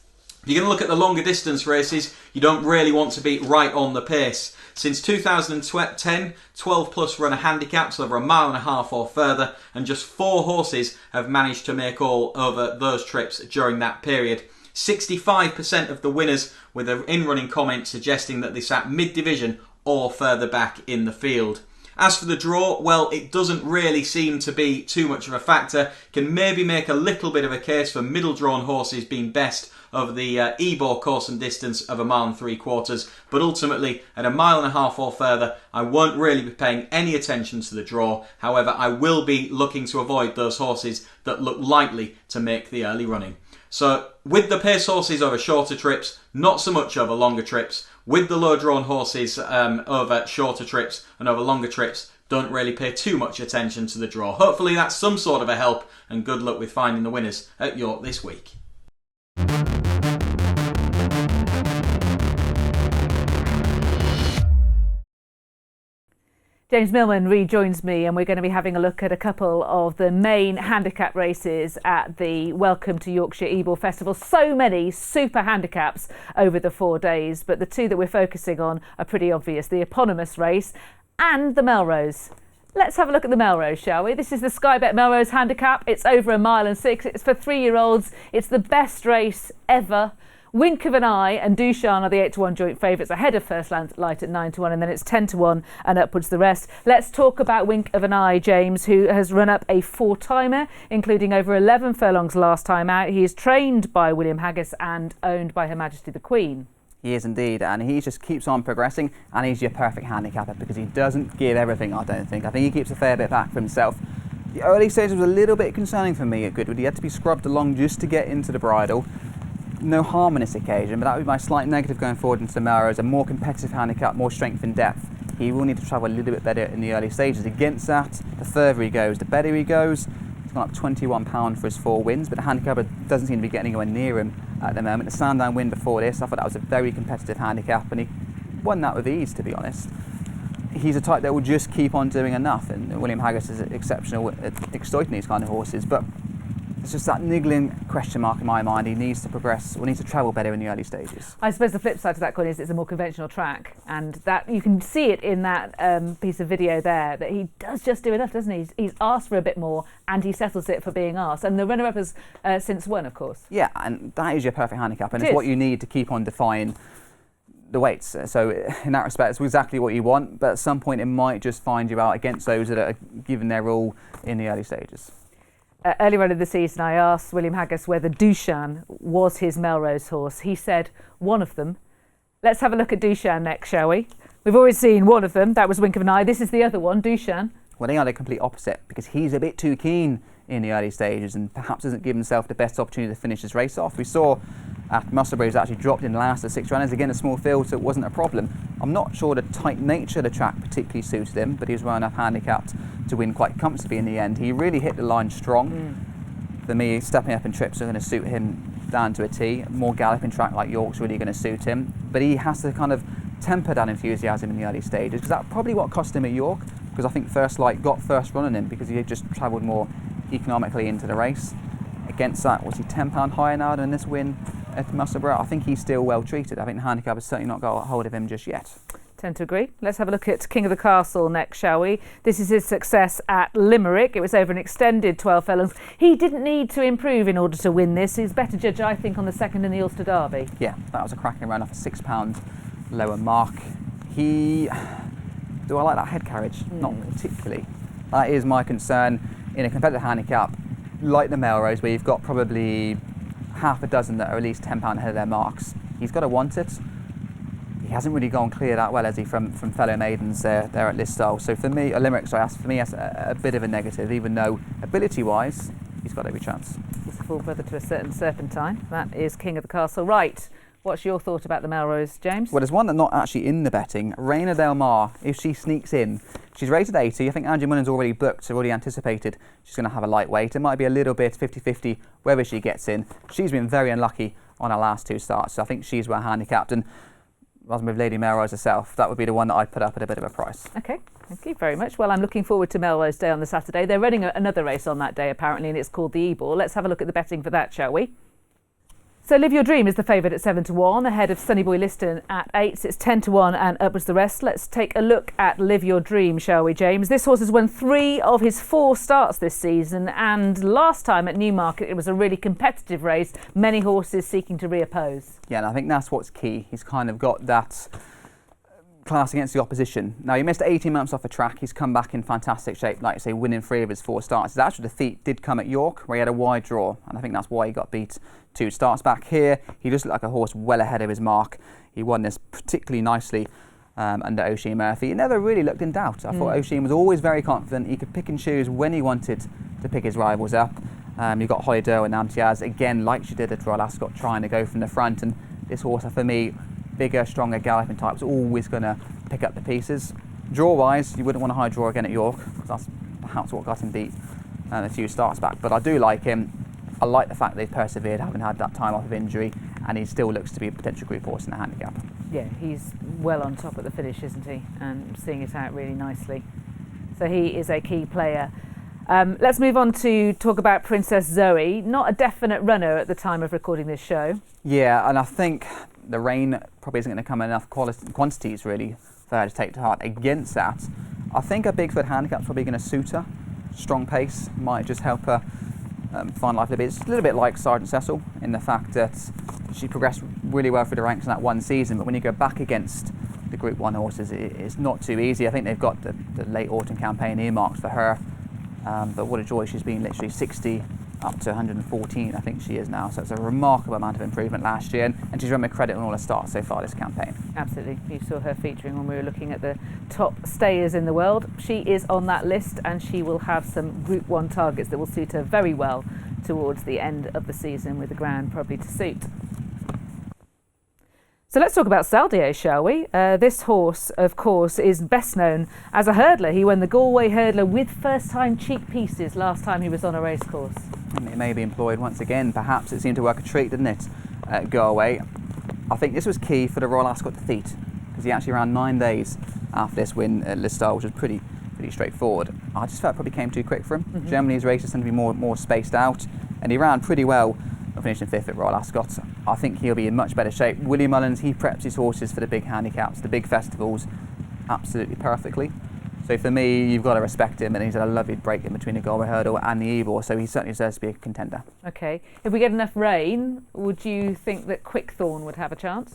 B: If you're going to look at the longer distance races, you don't really want to be right on the pace. Since 2010, 12 plus run a handicaps over 1.5 miles or further, and just 4 horses have managed to make all over those trips during that period. 65% of the winners with an in-running comment suggesting that they sat mid-division or further back in the field. As for the draw, well, it doesn't really seem to be too much of a factor. Can maybe make a little bit of a case for middle drawn horses being best over the Ebor course and distance of 1.75 miles, but ultimately at 1.5 miles or further I won't really be paying any attention to the draw. However, I will be looking to avoid those horses that look likely to make the early running. So with the pace horses over shorter trips, not so much over longer trips, with the low drawn horses over shorter trips and over longer trips don't really pay too much attention to the draw. Hopefully that's some sort of a help, and good luck with finding the winners at York this week.
A: James Millman rejoins me, and we're going to be having a look at a couple of the main handicap races at the Welcome to Yorkshire Ebor Festival. So many super handicaps over the 4 days, but the two that we're focusing on are pretty obvious: the eponymous race and the Melrose. Let's have a look at the Melrose, shall we? This is the Sky Bet Melrose Handicap. It's over 1.6 miles. It's for 3-year-olds. It's the best race ever. Wink of an Eye and Dushan are the 8-1 joint favourites, ahead of First Light at 9-1, and then it's 10-1 and upwards the rest. Let's talk about Wink of an Eye, James, who has run up a 4-timer, including over 11 furlongs last time out. He is trained by William Haggis and owned by Her Majesty the Queen.
D: He is indeed, and he just keeps on progressing, and he's your perfect handicapper because he doesn't give everything, I don't think. I think he keeps a fair bit back for himself. The early stages was a little bit concerning for me at Goodwood. He had to be scrubbed along just to get into the bridle. No harm on this occasion, but that would be my slight negative going forward into the Melrose. A more competitive handicap, more strength and depth. He will need to travel a little bit better in the early stages. Against that, the further he goes, the better he goes. He's gone up £21 for his 4 wins, but the handicapper doesn't seem to be getting anywhere near him at the moment. The Sandown win before this, I thought that was a very competitive handicap, and he won that with ease, to be honest. He's a type that will just keep on doing enough, and William Haggis is exceptional at exploiting these kind of horses, but it's just that niggling question mark in my mind. He needs to progress, or needs to travel better in the early stages.
A: I suppose the flip side to that coin is it's a more conventional track, and that you can see it in that piece of video there, that he does just do enough, doesn't he? He's asked for a bit more, and he settles it for being asked. And the runner-up has since won, of course.
D: Yeah, and that is your perfect handicap, and it's what you need to keep on defying the weights. So in that respect, it's exactly what you want, but at some point it might just find you out against those that are giving their all in the early stages.
A: Earlier on in the season, I asked William Haggis whether Dushan was his Melrose horse. He said one of them. Let's have a look at Dushan next, shall we? We've already seen one of them. That was Wink of an Eye. This is the other one, Dushan.
D: Well, they are the complete opposite, because he's a bit too keen in the early stages and perhaps doesn't give himself the best opportunity to finish his race off. We saw at Musselburgh he's actually dropped in the last of 6 runners, again a small field, so it wasn't a problem. I'm not sure the tight nature of the track particularly suited him, but he was well enough handicapped to win quite comfortably in the end. He really hit the line strong. For me, stepping up in trips are going to suit him down to a T. More galloping track like York's really going to suit him, but he has to kind of temper that enthusiasm in the early stages, because that's probably what cost him at York, because I think First Light got first run on him because he had just travelled more economically into the race. Against that, was he £10 higher now than this win at Musselburgh? I think he's still well treated. I think the handicap has certainly not got a hold of him just yet.
A: Tend to agree. Let's have a look at King of the Castle next, shall we? This is his success at Limerick. It was over an extended 12 furlongs. He didn't need to improve in order to win this. He's better judge, I think, on the second in the Ulster Derby. Yeah,
D: that was a cracking run off a £6 lower mark. Do I like that head carriage? Not particularly. That is my concern in a competitive handicap like the Melrose, where you've got probably half a dozen that are at least £10 ahead of their marks. He's got to want it. He hasn't really gone clear that well, has he, from fellow maidens there at Lonsdale. So for me, Limerick, that's a bit of a negative, even though ability-wise, he's got every chance.
A: He's a full brother to a certain Serpentine. That is King of the Castle. Right. What's your thought about the Melrose, James?
D: Well, there's one that's not actually in the betting. Reina Del Mar, if she sneaks in, she's rated 80. I think Angie Munnan's already booked, so already anticipated she's going to have a lightweight. It might be a little bit 50-50 whether she gets in. She's been very unlucky on her last 2 starts, so I think she's well handicapped. And rather than with Lady Melrose herself, that would be the one that I'd put up at a bit of a price.
A: OK, thank you very much. Well, I'm looking forward to Melrose Day on the Saturday. They're running another race on that day, apparently, and it's called the Ebor. Let's have a look at the betting for that, shall we? So Live Your Dream is the favourite at 7-1, ahead of Sunny Boy Liston at 8. It's 10-1 and upwards the rest. Let's take a look at Live Your Dream, shall we, James? This horse has won 3 of his 4 starts this season, and last time at Newmarket it was a really competitive race, many horses seeking to reoppose.
D: Yeah, and I think that's what's key. He's kind of got that class against the opposition. Now, he missed 18 months off the track. He's come back in fantastic shape, like you say, winning 3 of his 4 starts. His actual defeat did come at York, where he had a wide draw, and I think that's why he got beat 2 starts back. Here, he just looked like a horse well ahead of his mark. He won this particularly nicely under Oisin Murphy. He never really looked in doubt. I thought Oisin was always very confident. He could pick and choose when he wanted to pick his rivals up. You've got Holly Doe and Amtiaz, again, like she did at Royal Ascot, trying to go from the front. And this horse, for me, bigger, stronger galloping types are always going to pick up the pieces. Draw-wise, you wouldn't want a high draw again at York, because that's perhaps what got him beat a few starts back. But I do like him. I like the fact they've persevered, having had that time off of injury, and he still looks to be a potential group horse in the handicap.
A: Yeah, he's well on top at the finish, isn't he? And seeing it out really nicely. So he is a key player. Let's move on to talk about Princess Zoe. Not a definite runner at the time of recording this show.
D: Yeah, and I think the rain probably isn't going to come in enough quantities really for her to take to heart. Against that, I think a Bigfoot handicap's probably going to suit her. Strong pace might just help her find life a little bit. It's a little bit like Sergeant Cecil in the fact that she progressed really well through the ranks in that one season, but when you go back against the Group 1 horses, it's not too easy. I think they've got the late autumn campaign earmarked for her, but what a joy. She's been literally 60 up to 114, I think she is now, so it's a remarkable amount of improvement last year, and she's run with credit on all her starts so far this campaign.
A: Absolutely. You saw her featuring when we were looking at the top stayers in the world. She is on that list, and she will have some Group 1 targets that will suit her very well towards the end of the season, with the ground probably to suit. So let's talk about Saldio, shall we? This horse, of course, is best known as a hurdler. He won the Galway hurdler with first-time cheek pieces last time he was on a racecourse.
D: And it may be employed once again. Perhaps it seemed to work a treat, didn't it, at Galway? I think this was key for the Royal Ascot defeat, because he actually ran 9 days after this win at Lusail, which was pretty straightforward. I just felt it probably came too quick for him. Generally, his races tend to be more spaced out, and he ran pretty well, finishing 5th at Royal Ascot. I think he'll be in much better shape. William Mullins, he preps his horses for the big handicaps, the big festivals, absolutely perfectly. So for me, you've got to respect him, and he's had a lovely break in between the Galway hurdle and the Ebor, so he certainly deserves to be a contender.
A: Okay. If we get enough rain, would you think that Quickthorn would have a chance?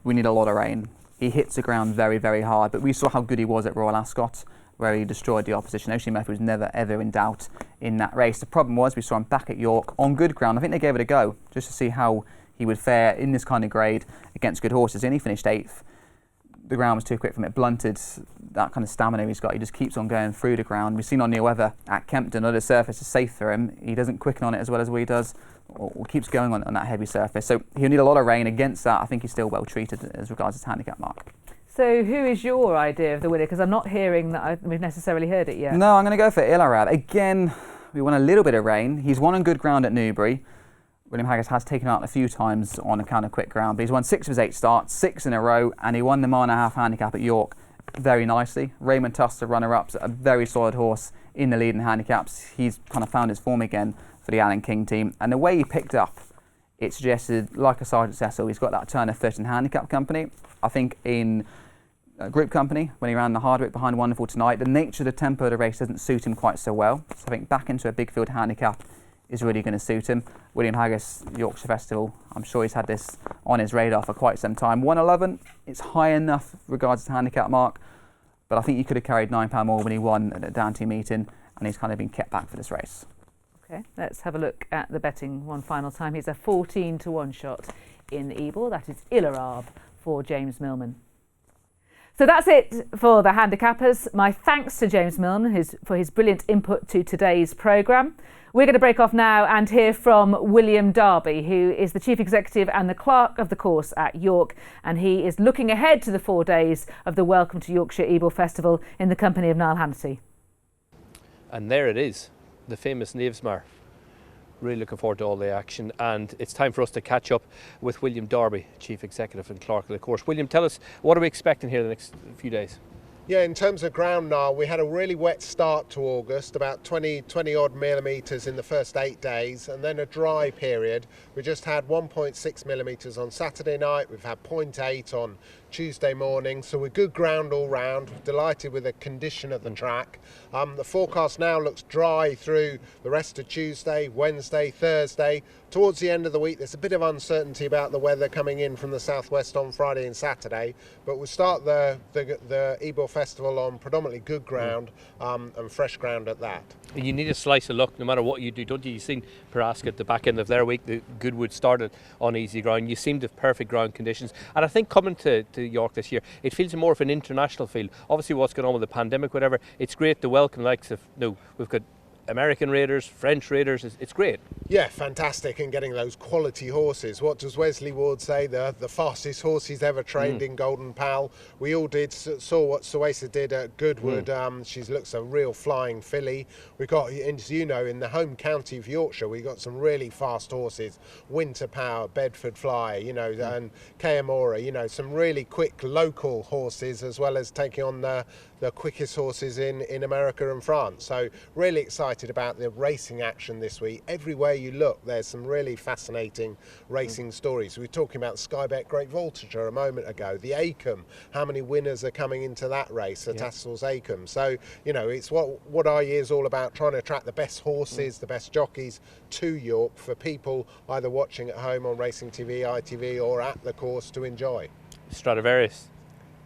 D: We need a lot of rain. He hits the ground very, very hard, but we saw how good he was at Royal Ascot, where he destroyed the opposition. Oisin Murphy was never, ever in doubt in that race. The problem was we saw him back at York on good ground. I think they gave it a go, just to see how he would fare in this kind of grade against good horses, and he finished 8th. The ground was too quick from it, blunted that kind of stamina he's got. He just keeps on going through the ground. We've seen on near weather at Kempton, other surface is safe for him. He doesn't quicken on it as well as he does, or keeps going on that heavy surface. So he'll need a lot of rain. Against that, I think he's still well treated as regards his handicap mark.
A: So who is your idea of the winner? Because I'm not hearing that we've necessarily heard it yet.
D: No, I'm going to go for Ilarab. Again, we want a little bit of rain. He's won on good ground at Newbury. William Haggis has taken out a few times on account of quick ground, but he's won 6 of his 8 starts, 6 in a row, and he won the mile and a half handicap at York very nicely. Raymond Tuster, runner-ups, a very solid horse in the leading handicaps. He's kind of found his form again for the Alan King team, and the way he picked up, it suggested, like a Sergeant Cecil, he's got that turn of foot in handicap company. I think in group company, when he ran the Hardwick behind Wonderful tonight, the nature of the tempo of the race doesn't suit him quite so well. So I think back into a big field handicap is really going to suit him. William Haggis, Yorkshire Festival, I'm sure he's had this on his radar for quite some time. 111, it's high enough regards to handicap mark, but I think he could have carried £9 more when he won at the Downty meeting, and he's kind of been kept back for this race.
A: Okay, let's have a look at the betting one final time. He's a 14-1 shot in Ebor. That is Ilarab for James Millman. So that's it for the handicappers. My thanks to James Millman for his brilliant input to today's programme. We're going to break off now and hear from William Darby, who is the Chief Executive and the Clerk of the course at York, and he is looking ahead to the 4 days of the Welcome to Yorkshire Ebor Festival in the company of Niall Hannity.
J: And there it is, the famous Knavesmar. Really looking forward to all the action, and it's time for us to catch up with William Darby, Chief Executive and Clerk of the course. William, tell us, what are we expecting here the next few days?
K: Yeah, in terms of ground now, we had a really wet start to August, about 20 odd millimetres in the first 8 days, and then a dry period. We just had 1.6 millimetres on Saturday night, we've had 0.8 on Tuesday morning, so we're good ground all round. Delighted with the condition of the track. The forecast now looks dry through the rest of Tuesday, Wednesday, Thursday. Towards the end of the week, there's a bit of uncertainty about the weather coming in from the southwest on Friday and Saturday, but we'll start the Ebor Festival on predominantly good ground and fresh ground at that.
J: You need a slice of luck no matter what you do, don't you? You've seen Paraska at the back end of their week, the Goodwood started on easy ground. You seem to have perfect ground conditions, and I think coming to York this year, it feels more of an international feel. Obviously what's going on with the pandemic, whatever, it's great to welcome likes of, we've got American raiders, French raiders, it's great.
K: Yeah, fantastic, and getting those quality horses. What does Wesley Ward say? The fastest horse he's ever trained in Golden Pal. We all saw what Suesa did at Goodwood. She looks a real flying filly. We've got, as you know, in the home county of Yorkshire, we've got some really fast horses. Winter Power, Bedford Fly, you know, and Kayamora, you know, some really quick local horses, as well as taking on the quickest horses in America and France. So really excited about the racing action this week. Everywhere you look, there's some really fascinating racing stories. We were talking about Skybet Great Voltigeur a moment ago. The Acomb, how many winners are coming into that race at Tassel's Acomb? So, you know, it's what our year's all about, trying to attract the best horses, the best jockeys to York for people either watching at home on Racing TV, ITV, or at the course to enjoy.
J: Stradivarius.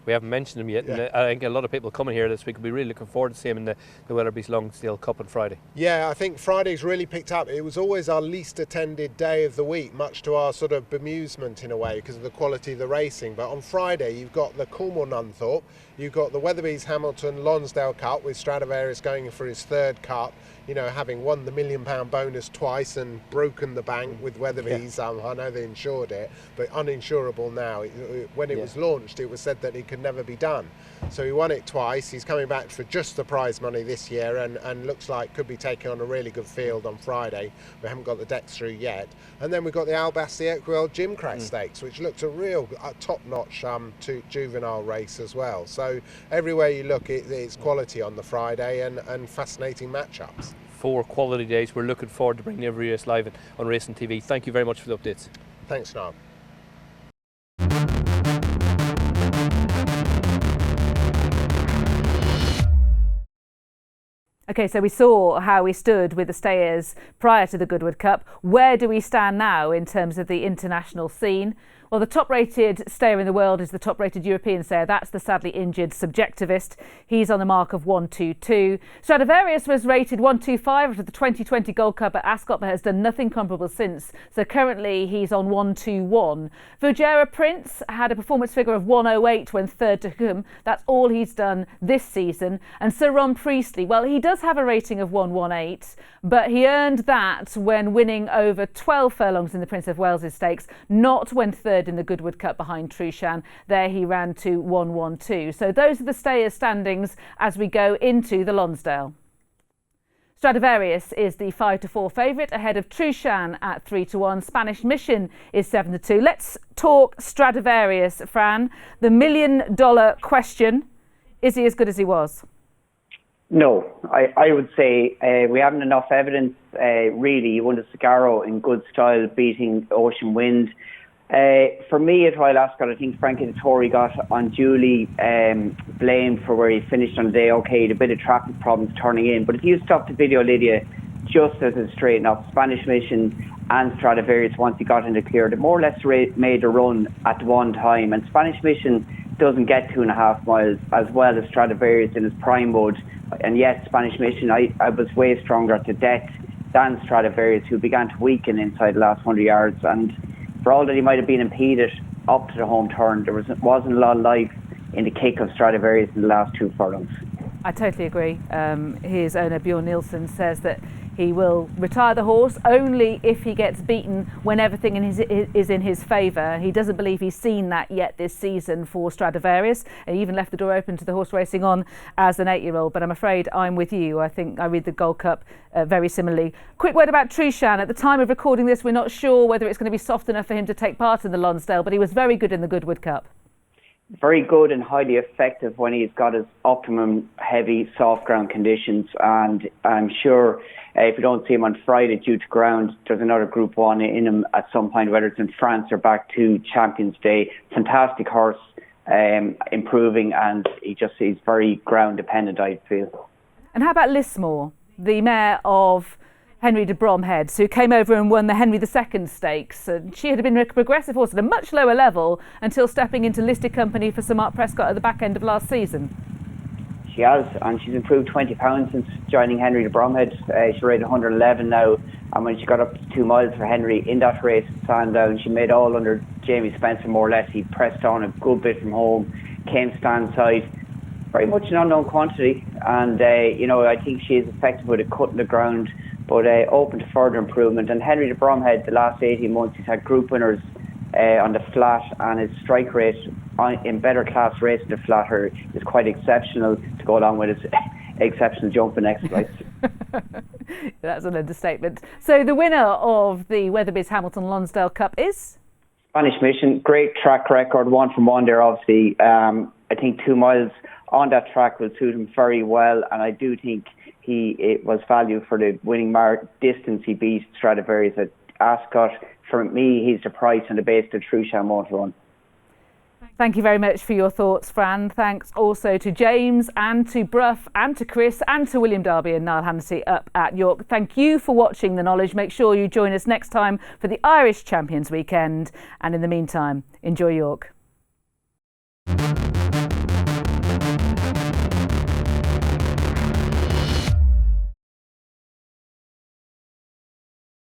J: We haven't mentioned him yet, and I think a lot of people coming here this week will be really looking forward to seeing him in the Weatherby's Lonsdale Cup on Friday. Yeah,
K: I think Friday's really picked up. It was always our least attended day of the week, much to our sort of bemusement in a way because of the quality of the racing. But on Friday you've got the Coolmore Nunthorpe, you've got the Weatherby's Hamilton Lonsdale Cup with Stradivarius going for his third cup, you know, having won the £1 million bonus twice and broken the bank with Weatherby's. I know they insured it, but uninsurable now. When it was launched, it was said that it could never be done. So he won it twice. He's coming back for just the prize money this year, and looks like could be taking on a really good field on Friday. We haven't got the decks through yet. And then we've got the Albastierque Gimcrack Stakes, which looks a real top-notch juvenile race as well. So everywhere you look, it's quality on the Friday and fascinating matchups.
J: 4 quality days. We're looking forward to bringing every race live on Racing TV. Thank you very much for the updates.
K: Thanks, Niall.
A: Okay, so we saw how we stood with the stayers prior to the Goodwood Cup. Where do we stand now in terms of the international scene? Well, the top-rated stayer in the world is the top-rated European stayer. That's the sadly injured Subjectivist. He's on the mark of 122. Stradivarius was rated 125 after the 2020 Gold Cup at Ascot, but has done nothing comparable since. So currently he's on 121. Voltigeur Prince had a performance figure of 108 when third to Acomb. That's all he's done this season. And Sir Ron Priestley, well, he does have a rating of 118, but he earned that when winning over 12 furlongs in the Prince of Wales' Stakes, not when third in the Goodwood Cup behind Trushan. There he ran to 112. So those are the stayers' standings as we go into the Lonsdale. Stradivarius is the 5-4 favourite ahead of Trushan at 3-1. Spanish Mission is 7-2. Let's talk Stradivarius, Fran. The $1 million question, is he as good as he was?
I: No, I would say we haven't enough evidence, really. He won the Cigarro in good style, beating Ocean Wind. For me at Royal Ascot, I think Frankie Dettori got unduly blamed for where he finished on the day. Okay, he had a bit of traffic problems turning in, but if you stop the video, Lydia, just as it straightened up, Spanish Mission and Stradivarius, once he got into clear, they more or less made a run at one time, and Spanish Mission doesn't get 2.5 miles as well as Stradivarius in his prime mode. And yet Spanish Mission, I was way stronger at the death than Stradivarius, who began to weaken inside the last 100 yards. And for all that he might have been impeded up to the home turn, there wasn't a lot of life in the kick of Stradivarius in the last 2 furlongs.
A: I totally agree. His owner Bjorn Nielsen says that he will retire the horse only if he gets beaten when everything is in his favour. He doesn't believe he's seen that yet this season for Stradivarius. And he even left the door open to the horse racing on as an 8-year-old. But I'm afraid I'm with you. I think I read the Gold Cup very similarly. Quick word about Trushan. At the time of recording this, we're not sure whether it's going to be soft enough for him to take part in the Lonsdale, but he was very good in the Goodwood Cup.
I: Very good and highly effective when he's got his optimum heavy soft ground conditions, and I'm sure if you don't see him on Friday due to ground, there's another Group 1 in him at some point, whether it's in France or back to Champions Day. Fantastic horse, improving, and he's very ground dependent, I feel.
A: And how about Lismore, the mare of Henry de Bromhead, who came over and won the Henry II Stakes? She had been a progressive horse at a much lower level until stepping into listed company for Sir Mark Prescott at the back end of last season.
I: She has, and she's improved 20 pounds since joining Henry de Bromhead. She's rated 111 now, and when she got up to 2 miles for Henry in that race at Sandown, she made all under Jamie Spencer more or less. He pressed on a good bit from home, came stand side. Very much an unknown quantity, and I think she is effective with a cut in the ground but open to further improvement. And Henry de Bromhead, the last 18 months, he's had group winners on the flat, and his strike rate in better class racing the flatter is quite exceptional, to go along with his exceptional jumping exploits.
A: That's an understatement. So the winner of the Weatherby's Hamilton Lonsdale Cup is?
I: Spanish Mission. Great track record, 1 from 1 there, obviously. I think 2 miles on that track will suit him very well, and I do think it was value for the winning distance he beat Stradivarius at Ascot. For me, he's the price on the base of the Truchan Motor Run.
A: Thank you very much for your thoughts, Fran. Thanks also to James and to Bruff and to Chris and to William Darby and Niall Hannity up at York. Thank you for watching The Knowledge. Make sure you join us next time for the Irish Champions Weekend. And in the meantime, enjoy York.